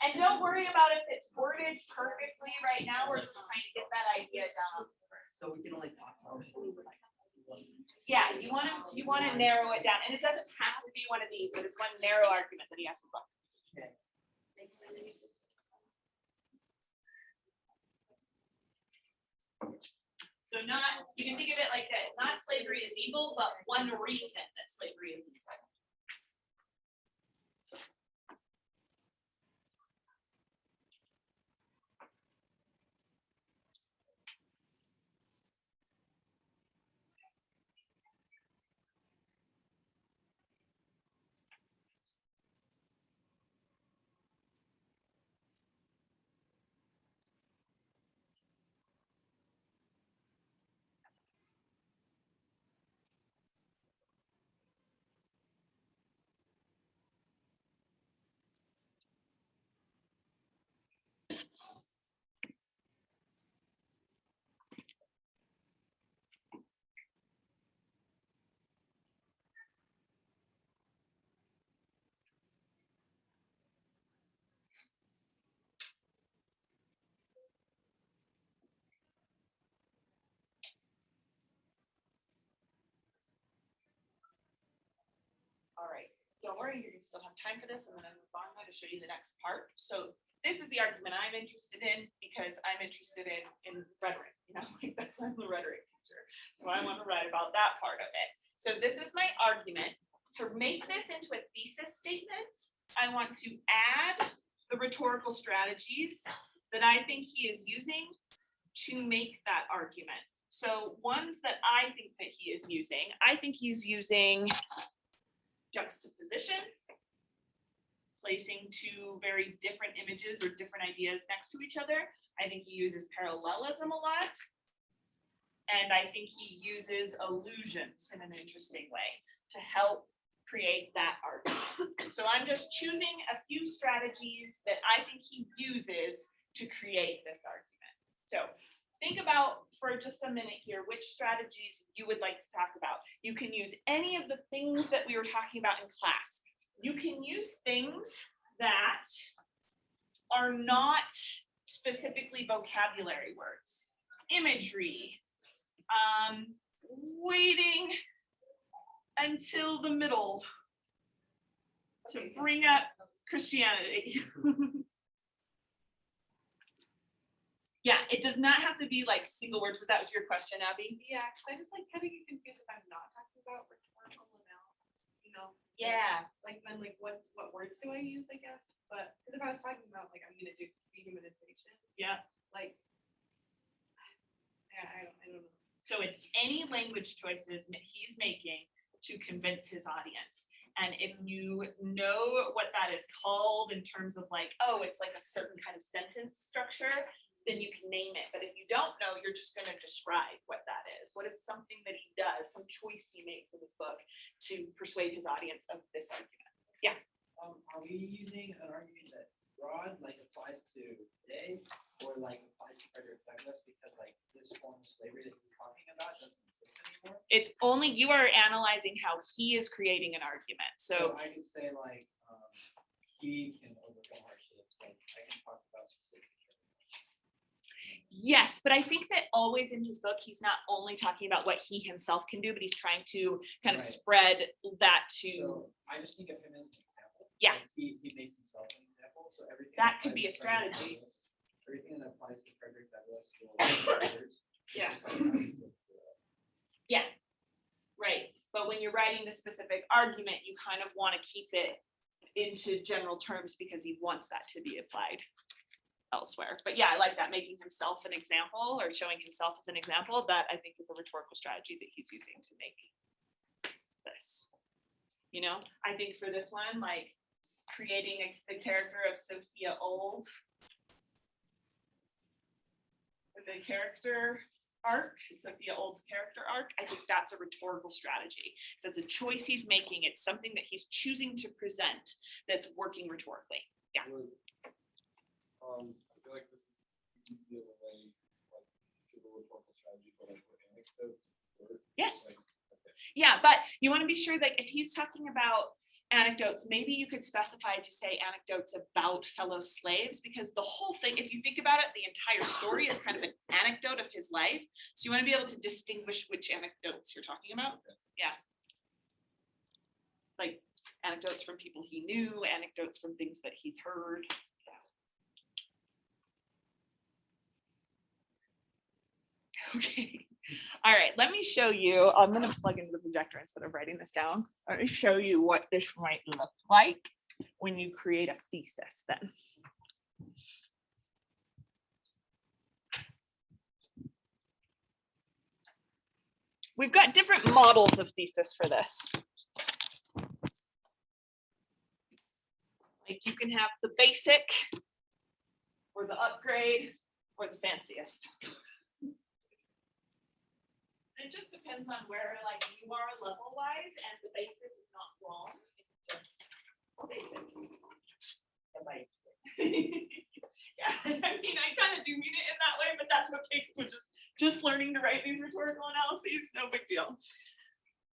And don't worry about if it's worded perfectly right now. We're just trying to get that idea down. So we can only talk about it. Yeah, you want to narrow it down, and it doesn't have to be one of these, but it's one narrow argument that he has to book. So you can think of it like this: not slavery is evil, but one reason that slavery is evil. All right, don't worry, you're gonna still have time for this. I'm gonna move on now to show you the next part. So this is the argument I'm interested in because I'm interested in rhetoric, like that's why I'm the rhetoric teacher. So I want to write about that part of it. So this is my argument. To make this into a thesis statement, I want to add the rhetorical strategies that I think he is using to make that argument. So ones that I think that he is using, I think he's using juxtaposition, placing two very different images or different ideas next to each other. I think he uses parallelism a lot. And I think he uses allusions in an interesting way to help create that argument. So I'm just choosing a few strategies that I think he uses to create this argument. So think about for just a minute here, which strategies you would like to talk about. You can use any of the things that we were talking about in class. You can use things that are not specifically vocabulary words, imagery, waiting until the middle to bring up Christianity. Yeah, it does not have to be like single words. Was that your question, Abby? Yeah, because I just like kind of get confused if I'm not talking about rhetorical analysis, you know? Yeah. Like then like what words do I use, I guess? But because if I was talking about like I'm gonna do dehumanization, Yeah. like I don't know. So it's any language choices that he's making to convince his audience. And if you know what that is called in terms of like, oh, it's like a certain kind of sentence structure, then you can name it. But if you don't know, you're just going to describe what that is. What is something that he does, some choice he makes in his book to persuade his audience of this argument? Yeah. Are we using an argument that broad, like applies to today, or like applies to Frederick Douglass because like this form of slavery that he's talking about doesn't exist anymore? It's only you are analyzing how he is creating an argument. So I could say like, he can overcome hardships, like I can talk about specific. yes, but I think that always in his book, he's not only talking about what he himself can do, but he's trying to kind of Right. spread that to, So I just think of him as an example. Yeah. Like, he makes himself an example, so everything. That could applies be a to Frederick strategy. Douglass- Everything that applies to Frederick Douglass will apply to others. It's Yeah. just like how he's lived through it. yeah, right. But when you're writing the specific argument, you kind of want to keep it into general terms because he wants that to be applied elsewhere. But yeah, I like that, making himself an example or showing himself as an example. That I think is a rhetorical strategy that he's using to make this. You know, I think for this one, like creating the character of Sophia Old with a character arc, Sophia Old's character arc, I think that's a rhetorical strategy. So it's a choice he's making. It's something that he's choosing to present that's working rhetorically. Yeah. I feel like this is easy of a way, like, to the rhetorical strategy for like what anecdotes work. Yes. Like, okay. Yeah, but you want to be sure that if he's talking about anecdotes, maybe you could specify to say anecdotes about fellow slaves, because the whole thing, if you think about it, the entire story is kind of an anecdote of his life. So you want to be able to distinguish which anecdotes you're talking about. Yeah. Like anecdotes from people he knew, anecdotes from things that he's heard. Okay. All right, let me show you. I'm going to plug into the projector instead of writing this down. Let me show you what this might look like when you create a thesis then. We've got different models of thesis for this. Like you can have the basic or the upgrade or the fanciest. It just depends on where like you are level wise, and the basic is not wrong. It's just basic. The basic. Yeah, I mean, I kind of do mean it in that way, but that's okay because we're just learning to write these rhetorical analyses. No big deal.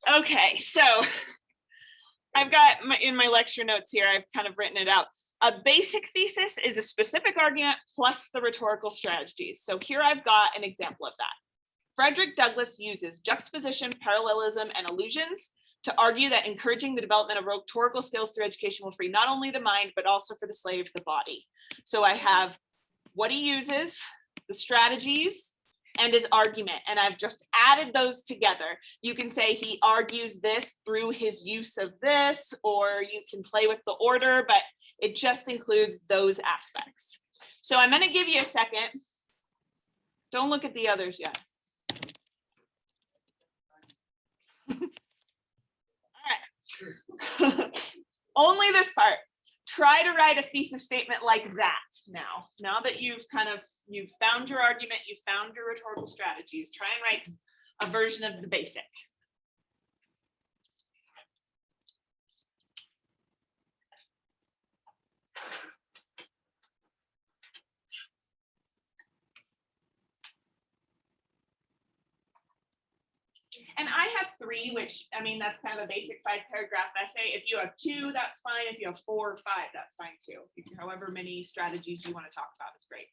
Okay, so I've got in my lecture notes here, I've kind of written it out. A basic thesis is a specific argument plus the rhetorical strategies. So here I've got an example of that. Frederick Douglass uses juxtaposition, parallelism, and allusions to argue that encouraging the development of rhetorical skills through education will free not only the mind, but also for the slave, the body. So I have what he uses, the strategies, and his argument, and I've just added those together. You can say he argues this through his use of this, or you can play with the order, but it just includes those aspects. So I'm going to give you a second. Don't look at the others yet. All right. Only this part. Try to write a thesis statement like that now. Now that you've found your argument, you've found your rhetorical strategies, try and write a version of the basic. And I have 3, which, I mean, that's kind of a basic 5-paragraph essay. If you have 2, that's fine. If you have 4 or 5, that's fine too. However many strategies you want to talk about is great.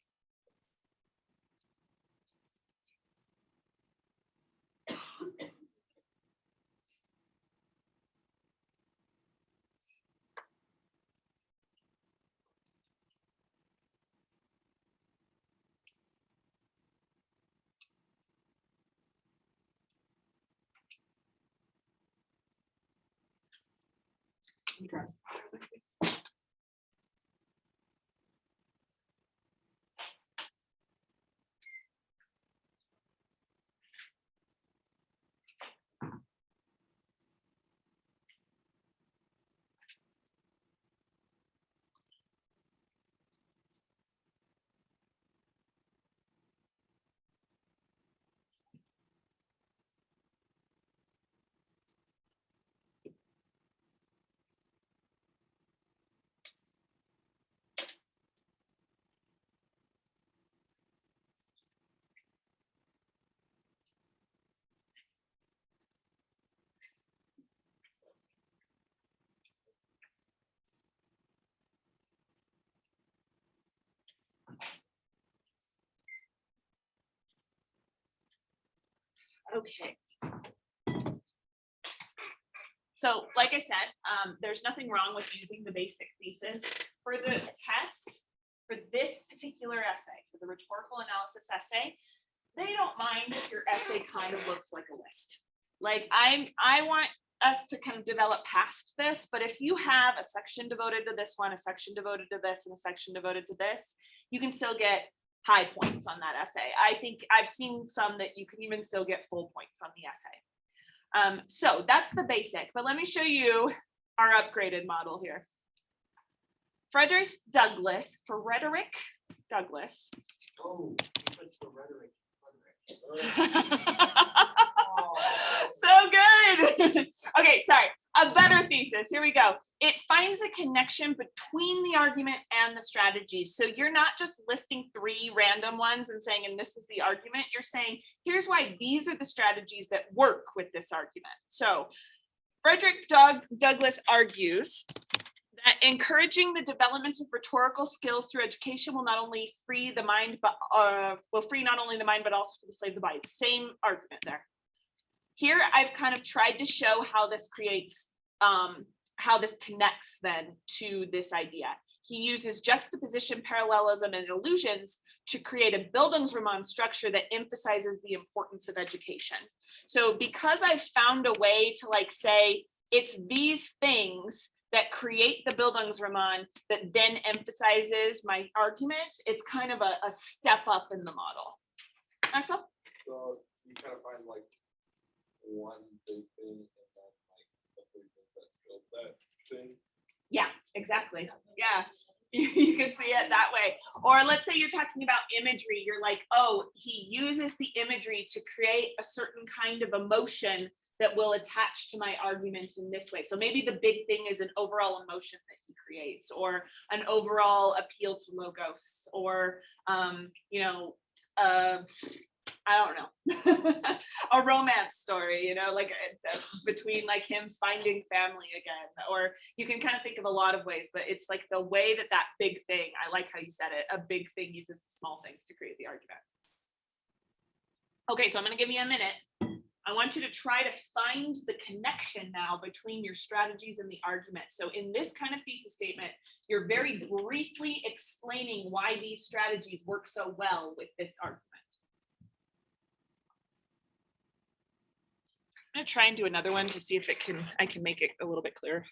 Okay. So like I said, there's nothing wrong with using the basic thesis. For the test, for this particular essay, for the rhetorical analysis essay, they don't mind if your essay kind of looks like a list. Like I want us to kind of develop past this, but if you have a section devoted to this one, a section devoted to this, and a section devoted to this, you can still get high points on that essay. I think I've seen some that you can even still get full points on the essay. So that's the basic, but let me show you our upgraded model here. Frederick Douglass, Douglass. Oh, because for rhetoric. So good. Okay, sorry. A better thesis. Here we go. It finds a connection between the argument and the strategies. So you're not just listing 3 random ones and saying, and this is the argument. You're saying, here's why these are the strategies that work with this argument. So Frederick Douglass argues that encouraging the development of rhetorical skills through education will not only free the mind, but will free not only the mind, but also the slave the body. Same argument there. Here, I've kind of tried to show how this creates, how this connects then to this idea. He uses juxtaposition, parallelism, and illusions to create a Bildungsroman structure that emphasizes the importance of education. So because I've found a way to like say, it's these things that create the Bildungsroman that then emphasizes my argument, it's kind of a step up in the model. Axel? So you kind of find like one big thing and then like the 3 things that build that thing. Yeah, exactly. Yeah, you could see it that way. Or let's say you're talking about imagery. You're like, oh, he uses the imagery to create a certain kind of emotion that will attach to my argument in this way. So maybe the big thing is an overall emotion that he creates, or an overall appeal to logos, or I don't know, a romance story, like between like him finding family again, or you can kind of think of a lot of ways, but it's like the way that big thing, I like how you said it, a big thing uses small things to create the argument. Okay, so I'm going to give you a minute. I want you to try to find the connection now between your strategies and the argument. So in this kind of thesis statement, you're very briefly explaining why these strategies work so well with this argument. I'm going to try and do another one to see if I can make it a little bit clearer.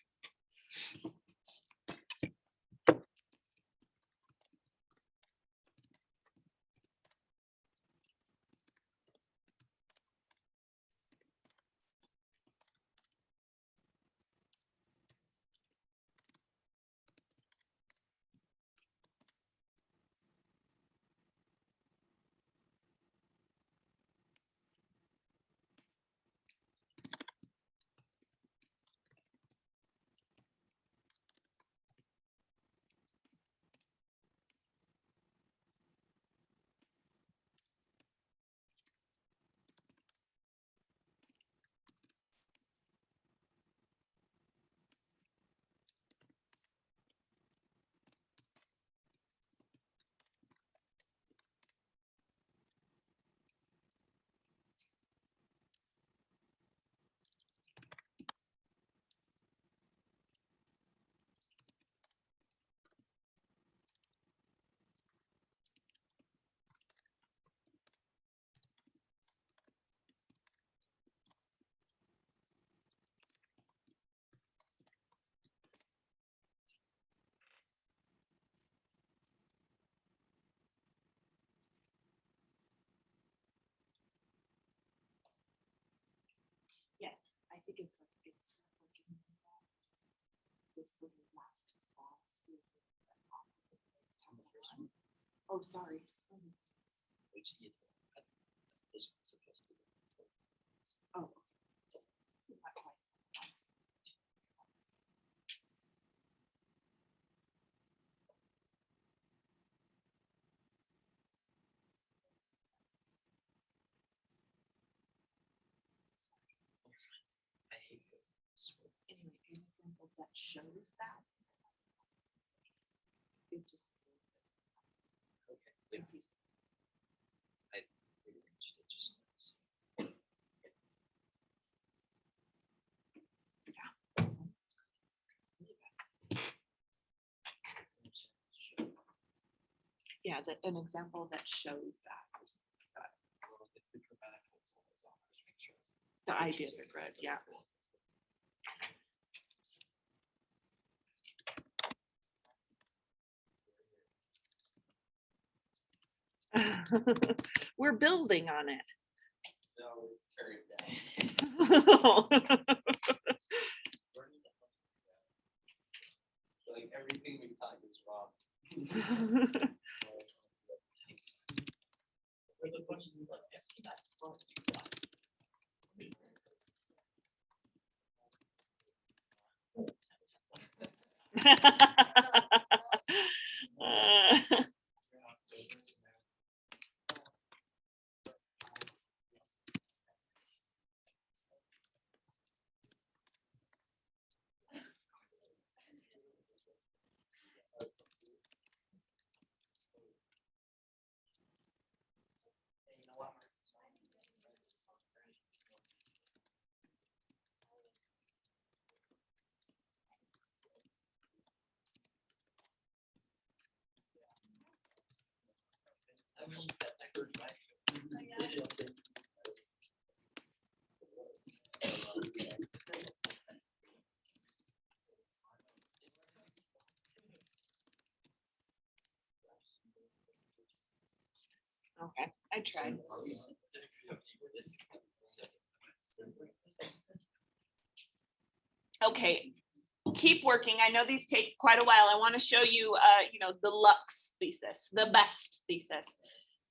think it's like, it's like in this little last clause. Oh, sorry. Oh. Not quite. Anyway, an example that shows that. It just. Okay. I really understood just this. Yeah, that an example that shows that. Well, if the grammatical is always on, just make sure it's- The ideas are good, yeah. We're building on it. No, it's carried down. Like everything we thought was wrong. Where the bunches is like, actually not fun. I mean, that's my first time. Okay, I tried. Okay, keep working. I know these take quite a while. I want to show you, the Lux thesis, the best thesis.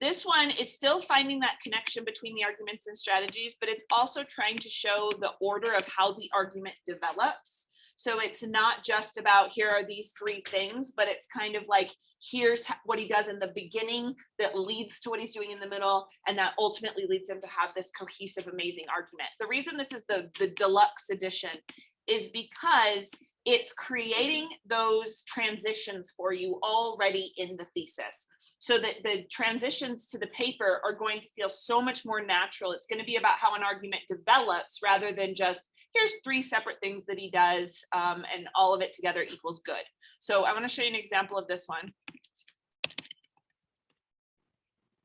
This one is still finding that connection between the arguments and strategies, but it's also trying to show the order of how the argument develops. So it's not just about here are these three things, but it's kind of like here's what he does in the beginning that leads to what he's doing in the middle, and that ultimately leads him to have this cohesive, amazing argument. The reason this is the deluxe edition is because it's creating those transitions for you already in the thesis, so that the transitions to the paper are going to feel so much more natural. It's going to be about how an argument develops rather than just here's three separate things that he does, and all of it together equals good. So I want to show you an example of this one.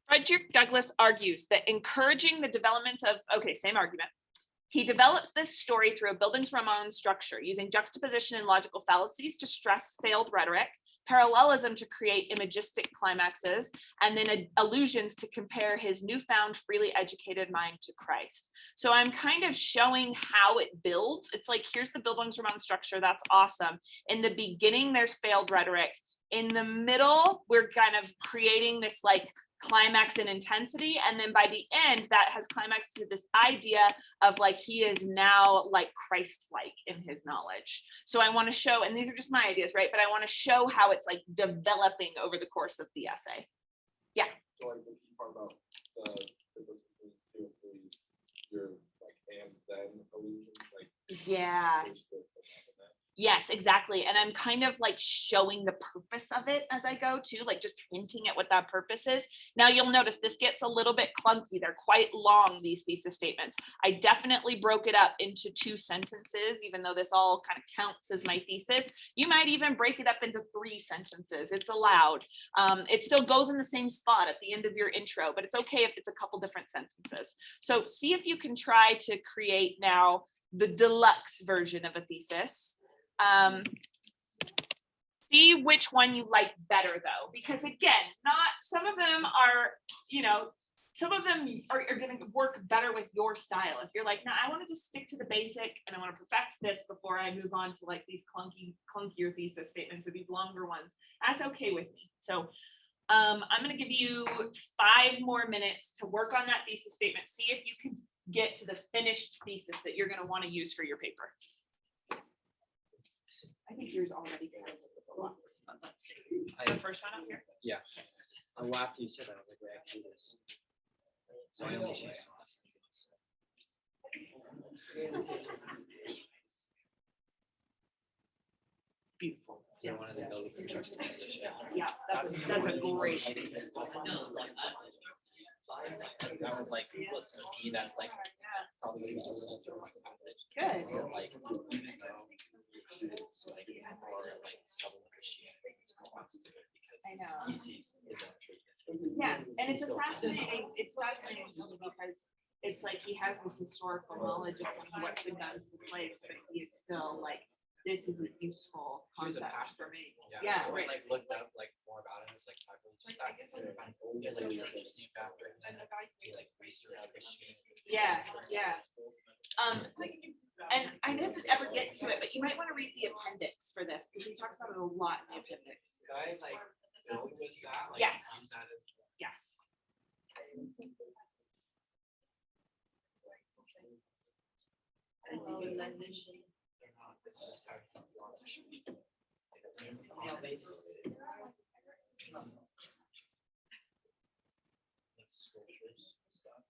Frederick Douglass argues that encouraging the development of, okay, same argument. He develops this story through a Bildungsroman structure using juxtaposition and logical fallacies to stress failed rhetoric, parallelism to create imagistic climaxes, and then allusions to compare his newfound freely educated mind to Christ. So I'm kind of showing how it builds. It's like, here's the Bildungsroman structure. That's awesome. In the beginning, there's failed rhetoric. In the middle, we're kind of creating this like climax and intensity, and then by the end that has climaxed to this idea of like he is now like Christ-like in his knowledge. So I want to show, and these are just my ideas, right, but I want to show how it's like developing over the course of the essay. Yeah. So like the key part about the difference between two and three, your like and then illusions, like Yeah. there's this and that. Yes, exactly. And I'm kind of like showing the purpose of it as I go too, like just hinting at what that purpose is. Now you'll notice this gets a little bit clunky. They're quite long, these thesis statements. I definitely broke it up into 2 sentences, even though this all kind of counts as my thesis. You might even break it up into 3 sentences. It's allowed. It still goes in the same spot at the end of your intro, but it's okay if it's a couple different sentences. So see if you can try to create now the deluxe version of a thesis. See which one you like better though, because again, not some of them are, some of them are gonna work better with your style. If you're like, no, I wanna just stick to the basic and I wanna perfect this before I move on to like these clunkier thesis statements or these longer ones, that's okay with me. So I'm gonna give you 5 more minutes to work on that thesis statement. See if you can get to the finished thesis that you're gonna wanna use for your paper. I think yours already has the blocks, but let's see. So first one up here. Yeah. After you said that, I was like, wait, I can do this. So I only changed the last sentence. Beautiful. I wanted to build a juxtaposition. Yeah, that's a great. That was like, to me, that's like probably the center of the passage. Good. So like, even though he is like more like Southern Christianity, he still wants to do it I because know. he sees his own treatment. Yeah, and it's fascinating to me because it's like he has this historical knowledge of what's been done to the slaves, but he is still like, this is a useful He was a concept pastor. for me. Yeah, Yeah, when right. I like looked up like more about him, it was like I really just got he has like churches named after him, and he like researched Christianity. Yeah, yeah. And I didn't ever get to it, but you might want to read the appendix for this because he talks about it a lot in the appendix. Guy like build with that, like Yes. use that as Yes. it's just how he wants it. Like scriptures and stuff.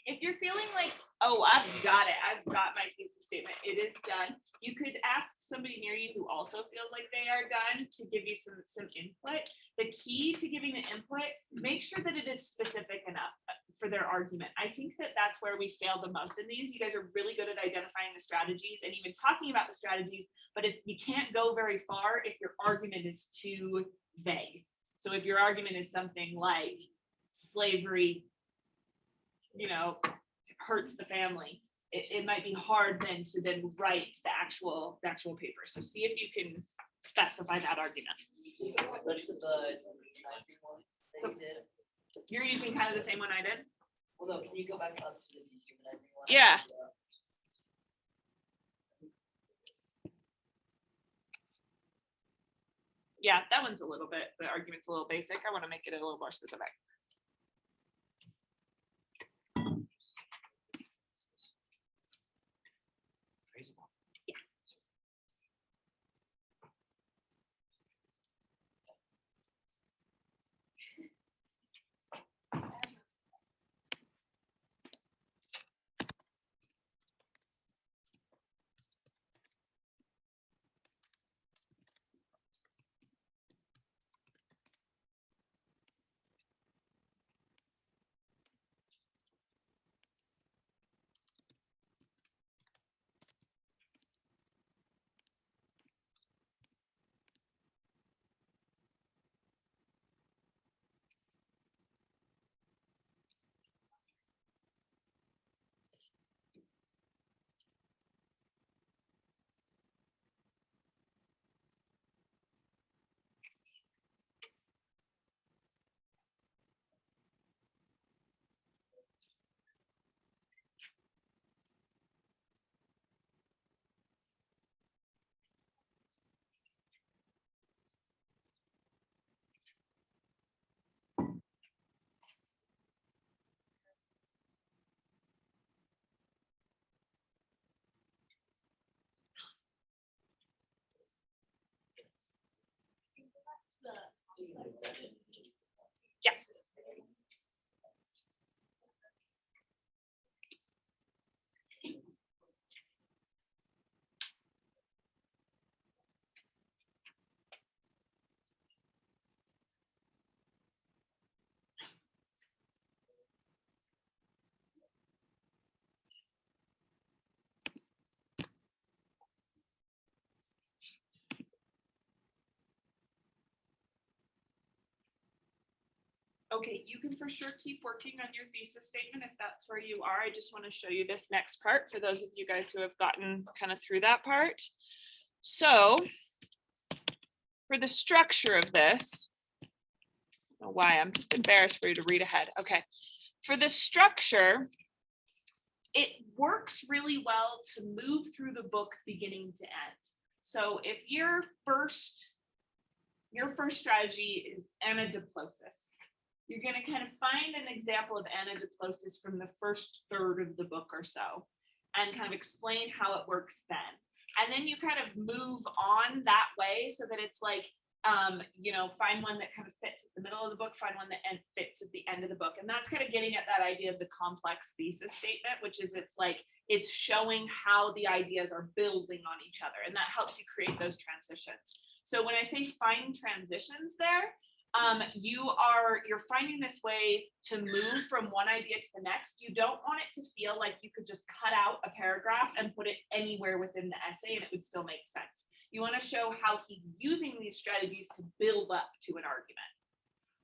If you're feeling like, oh, I've got it, I've got my thesis statement, it is done, you could ask somebody near you who also feels like they are done to give you some input. The key to giving the input, make sure that it is specific enough for their argument. I think that that's where we fail the most in these. You guys are really good at identifying the strategies and even talking about the strategies, but you can't go very far if your argument is too vague. So if your argument is something like slavery, hurts the family, it might be hard then to write the actual paper. So see if you can specify that argument. You're using kind of the same one I did? Well, no, can you go back up to the dehumanizing one? Yeah. Yeah, that one's the argument's a little basic. I want to make it a little more specific. Crazy one. Yeah. Okay, you can for sure keep working on your thesis statement if that's where you are. I just want to show you this next part for those of you guys who have gotten kind of through that part. So for the structure of this, I don't know why, I'm just embarrassed for you to read ahead. Okay, for the structure, it works really well to move through the book beginning to end. So if your first strategy is anadiplosis, you're going to kind of find an example of anadiplosis from the first third of the book or so and kind of explain how it works then. And then you kind of move on that way so that it's like, find one that kind of fits with the middle of the book, find one that fits with the end of the book. And that's kind of getting at that idea of the complex thesis statement, which is it's showing how the ideas are building on each other. And that helps you create those transitions. So when I say find transitions there, you're finding this way to move from one idea to the next. You don't want it to feel like you could just cut out a paragraph and put it anywhere within the essay and it would still make sense. You want to show how he's using these strategies to build up to an argument.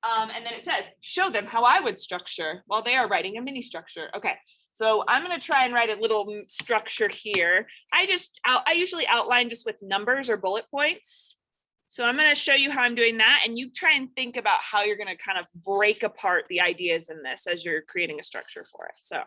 And then it says, show them how I would structure while they are writing a mini structure. Okay, so I'm going to try and write a little structure here. I usually outline just with numbers or bullet points. So I'm going to show you how I'm doing that, and you try and think about how you're going to kind of break apart the ideas in this as you're creating a structure for it. So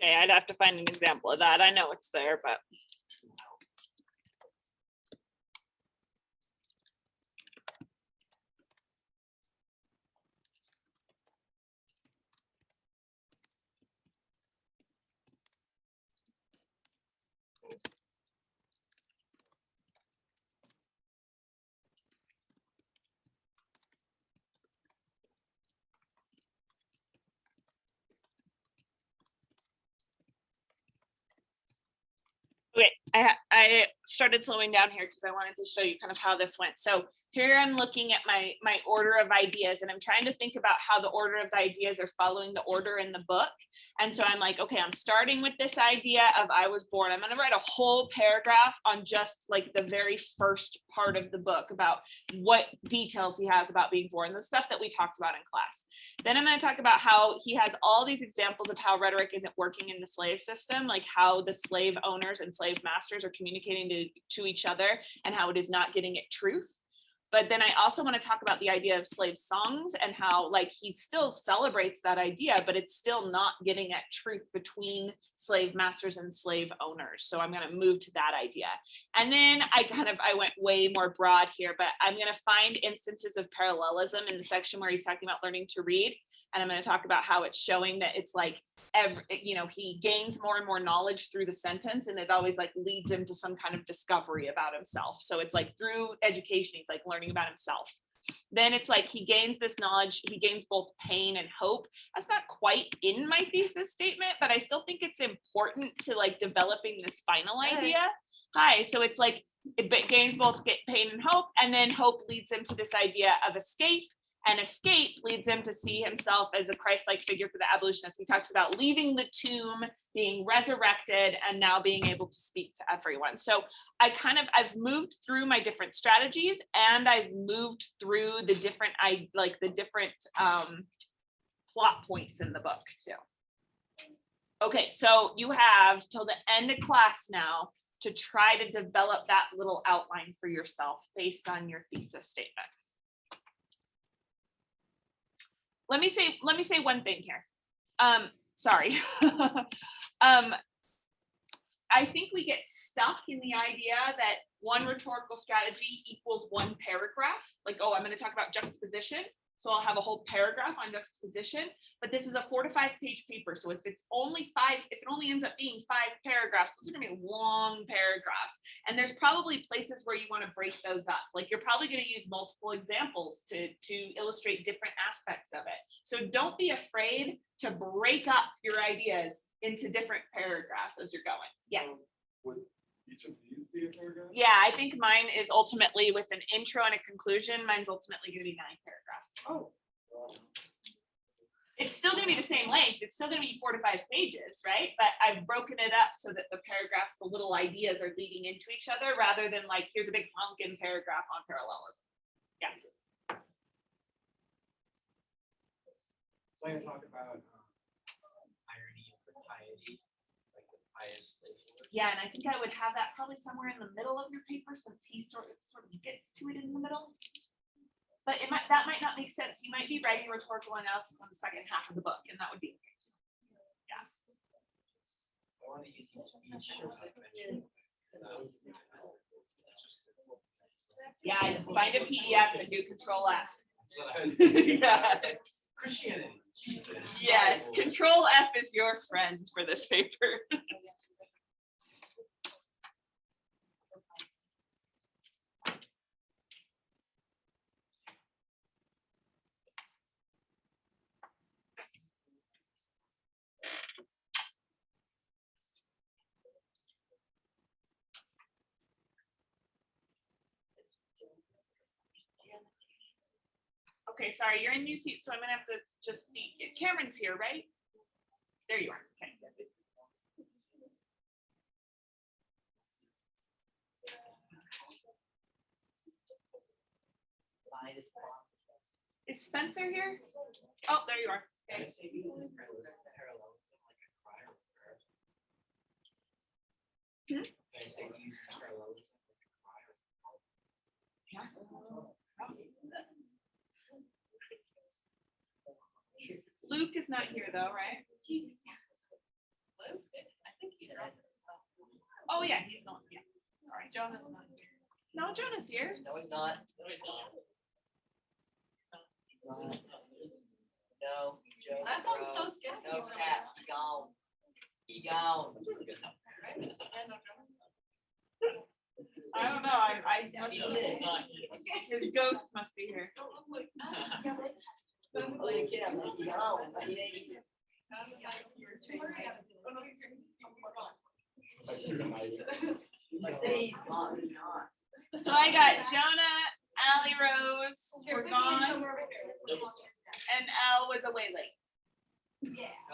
okay, I'd have to find an example of that. I know it's there, but. Okay, started slowing down here because I wanted to show you kind of how this went. So here I'm looking at my order of ideas, and I'm trying to think about how the order of the ideas are following the order in the book. And so I'm like, okay, I'm starting with this idea of I was born. I'm going to write a whole paragraph on just like the very first part of the book about what details he has about being born, the stuff that we talked about in class. Then I'm going to talk about how he has all these examples of how rhetoric isn't working in the slave system, like how the slave owners and slave masters are communicating to each other and how it is not getting at truth. But then I also want to talk about the idea of slave songs and how like he still celebrates that idea, but it's still not getting at truth between slave masters and slave owners. So I'm going to move to that idea. And then I went way more broad here, but I'm going to find instances of parallelism in the section where he's talking about learning to read. And I'm going to talk about how it's showing that it's like, he gains more and more knowledge through the sentence, and it always like leads him to some kind of discovery about himself. So it's like through education, he's like learning about himself. Then it's like he gains this knowledge, he gains both pain and hope. That's not quite in my thesis statement, but I still think it's important to like developing this final idea. Hi, so it's like it gains both pain and hope, and then hope leads him to this idea of escape. And escape leads him to see himself as a Christ-like figure for the abolitionist. He talks about leaving the tomb, being resurrected, and now being able to speak to everyone. So I've moved through my different strategies, and I've moved through the different plot points in the book too. Okay, so you have till the end of class now to try to develop that little outline for yourself based on your thesis statement. Let me say one thing here. Sorry. I think we get stuck in the idea that one rhetorical strategy equals one paragraph. Like, oh, I'm going to talk about juxtaposition, so I'll have a whole paragraph on juxtaposition. But this is a 4 to 5 page paper, so if it only ends up being 5 paragraphs, those are going to be long paragraphs. And there's probably places where you want to break those up. Like you're probably going to use multiple examples to illustrate different aspects of it. So don't be afraid to break up your ideas into different paragraphs as you're going. Yeah. Would each of these be a paragraph? Yeah, I think mine is ultimately with an intro and a conclusion. Mine's ultimately going to be 9 paragraphs. Oh. It's still going to be the same length. It's still going to be 4 to 5 pages, right? But I've broken it up so that the paragraphs, the little ideas are leading into each other rather than like, here's a big pumpkin paragraph on parallelism. Yeah. So I'm gonna talk about irony and piety, like the pious slave lord. Yeah, and I think I would have that probably somewhere in the middle of your paper since he sort of gets to it in the middle. But that might not make sense. You might be writing rhetorical analysis on the second half of the book, and that would be okay too. Yeah. I want to use these speech. Yeah, find a PDF and do Control F. That's what I was thinking. Yeah. Christianity. Jesus. Yes, Control F is your friend for this paper. Okay, sorry, you're in new seat, so I'm gonna have to just see. Cameron's here, right? There you are. Okay. Is Spencer here? Oh, there you are. Okay. Hmm? Yeah. Luke is not here though, right? I think he does. Oh yeah, he's not. Yeah. All right. Jonah's not here. No, Jonah's here. No, he's not. No, he's not. No, Joe. That sounds so scary. No, Pat, he gone. He gone. I don't know. I must He's have, sick. his ghost must be here. Oh, you can't, he's gone. He ain't even- So I got Jonah, Ally Rose, we're gone, and Al was away late.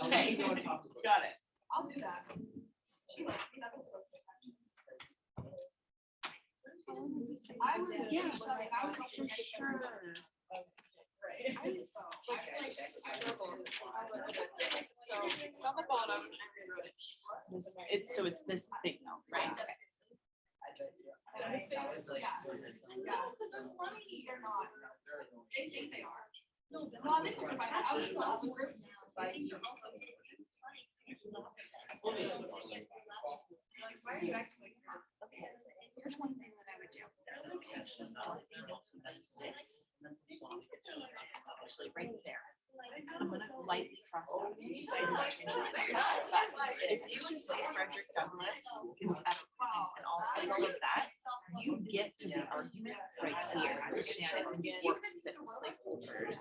Okay, got it. I'll do that. She likes me, that was so sick. I was. Yeah. I was for sure. So it's on the bottom. It's, so it's this thing now, right? Okay. Yeah. They're funny or not. They think they are. No, they think if I was in all the groups. Like, why are you actually? Okay, here's one thing that I would do. This. Actually, right there. I'm gonna lightly cross out. Because I know which one it is. But if you would say Frederick Douglass is at times and all says all of that, you get to the argument right here. Understand it and work to fit the slaveholders'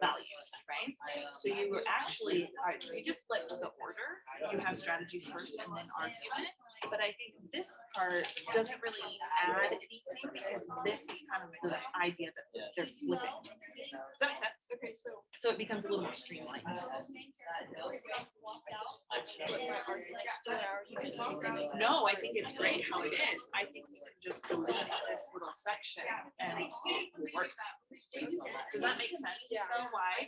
values, right? So you were actually, you just flipped the order. You have strategies first and then argument. But I think this part doesn't really add anything because this is kind of the idea that they're flipping. Does that make sense? Okay, so. So it becomes a little more streamlined. No, I think it's great how it is. I think we can just delete this little section and work. Does that make sense? Yeah. Though? Why?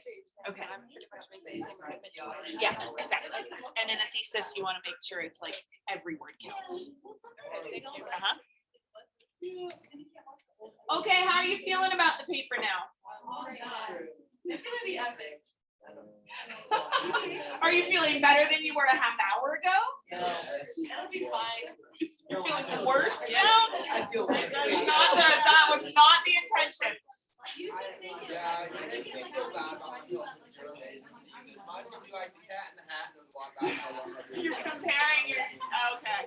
Okay. I'm pretty much making the same argument twice. Yeah, exactly. And in a thesis, you want to make sure it's like every word counts. Uh-huh. Okay, how are you feeling about the paper now? It's gonna be epic. Are you feeling better than you were a half hour ago? It'll be fine. You're feeling worse now? I feel That was not the intention. You should think it. Yeah, I think it's like. Mine's gonna be like the cat in the hat and the You're comparing your, okay.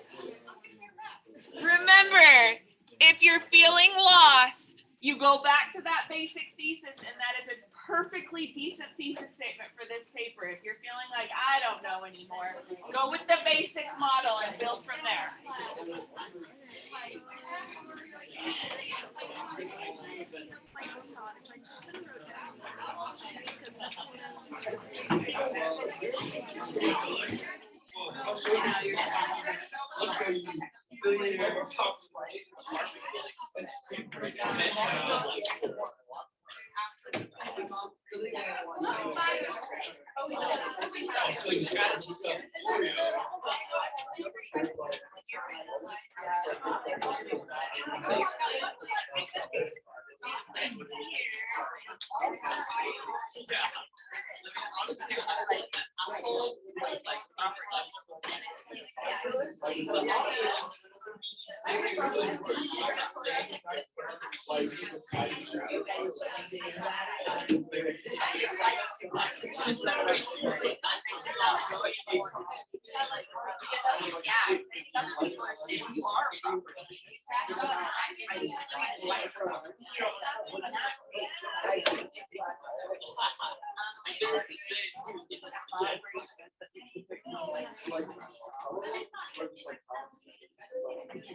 Remember, if you're feeling lost, you go back to that basic thesis, and that is a perfectly decent thesis statement for this paper. If you're feeling like, I don't know anymore, go with the basic model and build from there. I'll show you. I'll show you. Billionaire top flight strategies here.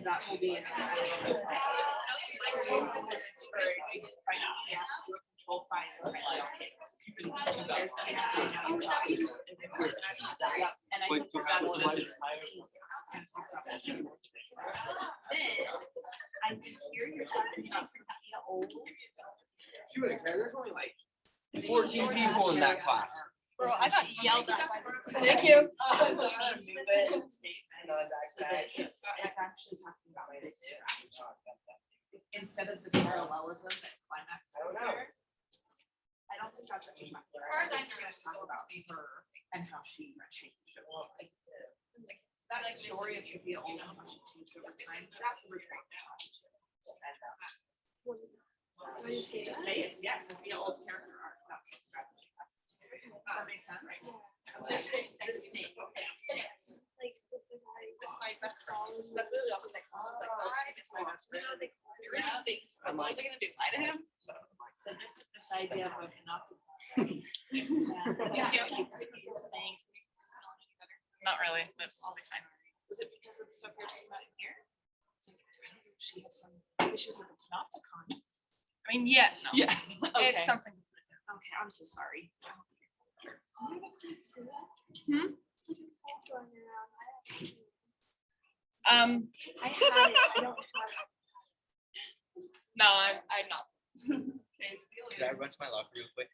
That will be I hear you're talking about Sophia old. She wouldn't care. There's only like 14 people in that class. Bro, I got yelled at. Thank you. It's actually talking about this strategy. Instead of the parallelism that climax is here. I don't think that's what you're talking about. As far as I know, You're it's talking still about speaking. her and how she changed. That That story of Sophia Old and how she changed over time, that's a retreat. Just say it, yeah, Sophia Old's character arc, that's the strategy. Does that make sense? The snake, okay, snakes. It's my best friend. That really also makes sense. It's like, it's my best friend. They really think, what was I gonna do? Lie to him? So. So this is this idea of enough. Not really, that's fine. Was it because of the stuff we were talking about in here? She has some issues with the panopticon. I mean, yeah, no. Yeah. Okay. It's something. Okay, I'm so sorry. I had it, I don't have it. No, I'm not. Okay, see you Can I later. run to my locker real quick?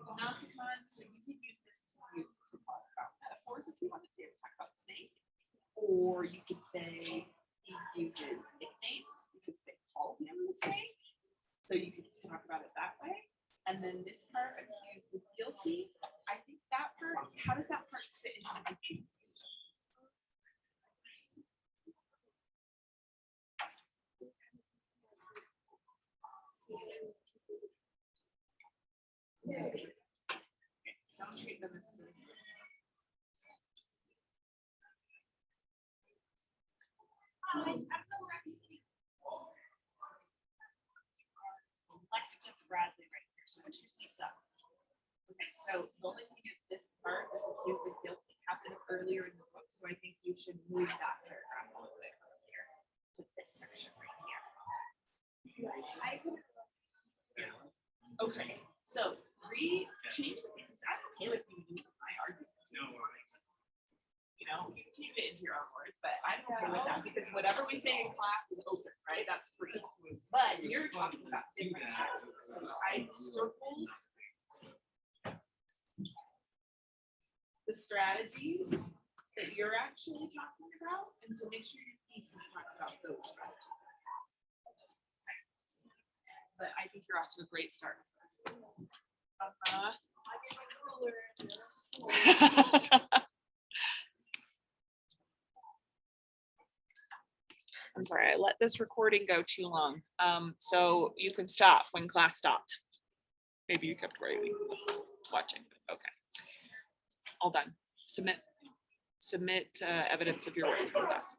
Panopticon, so you could use this to talk about metaphors if you wanted to talk about snake. Or you could say he uses nicknames because they call him the snake. So you could talk about it that way. And then this part, accused is guilty. I think that part, how does that part fit into the accused? Don't treat them as citizens. I don't know where I'm sitting. Left of Bradley right here, so the 2 seats up. Okay, so the only thing is this part, this accused is guilty, happens earlier in the book, so I think you should move that paragraph a little bit earlier to this section right here. Okay, so change the pieces. I'm okay with you using my argument. You know, you can change it into your own words, but I'm okay with that because whatever we say in class is open, right? That's free. But you're talking about different strategies. So I circled the strategies that you're actually talking about, and so make sure your thesis talks about those strategies. But I think you're off to a great start. I'm sorry, I let this recording go too long. So you can stop when class stopped. Maybe you kept watching, but okay. All done. Submit evidence of your work in class.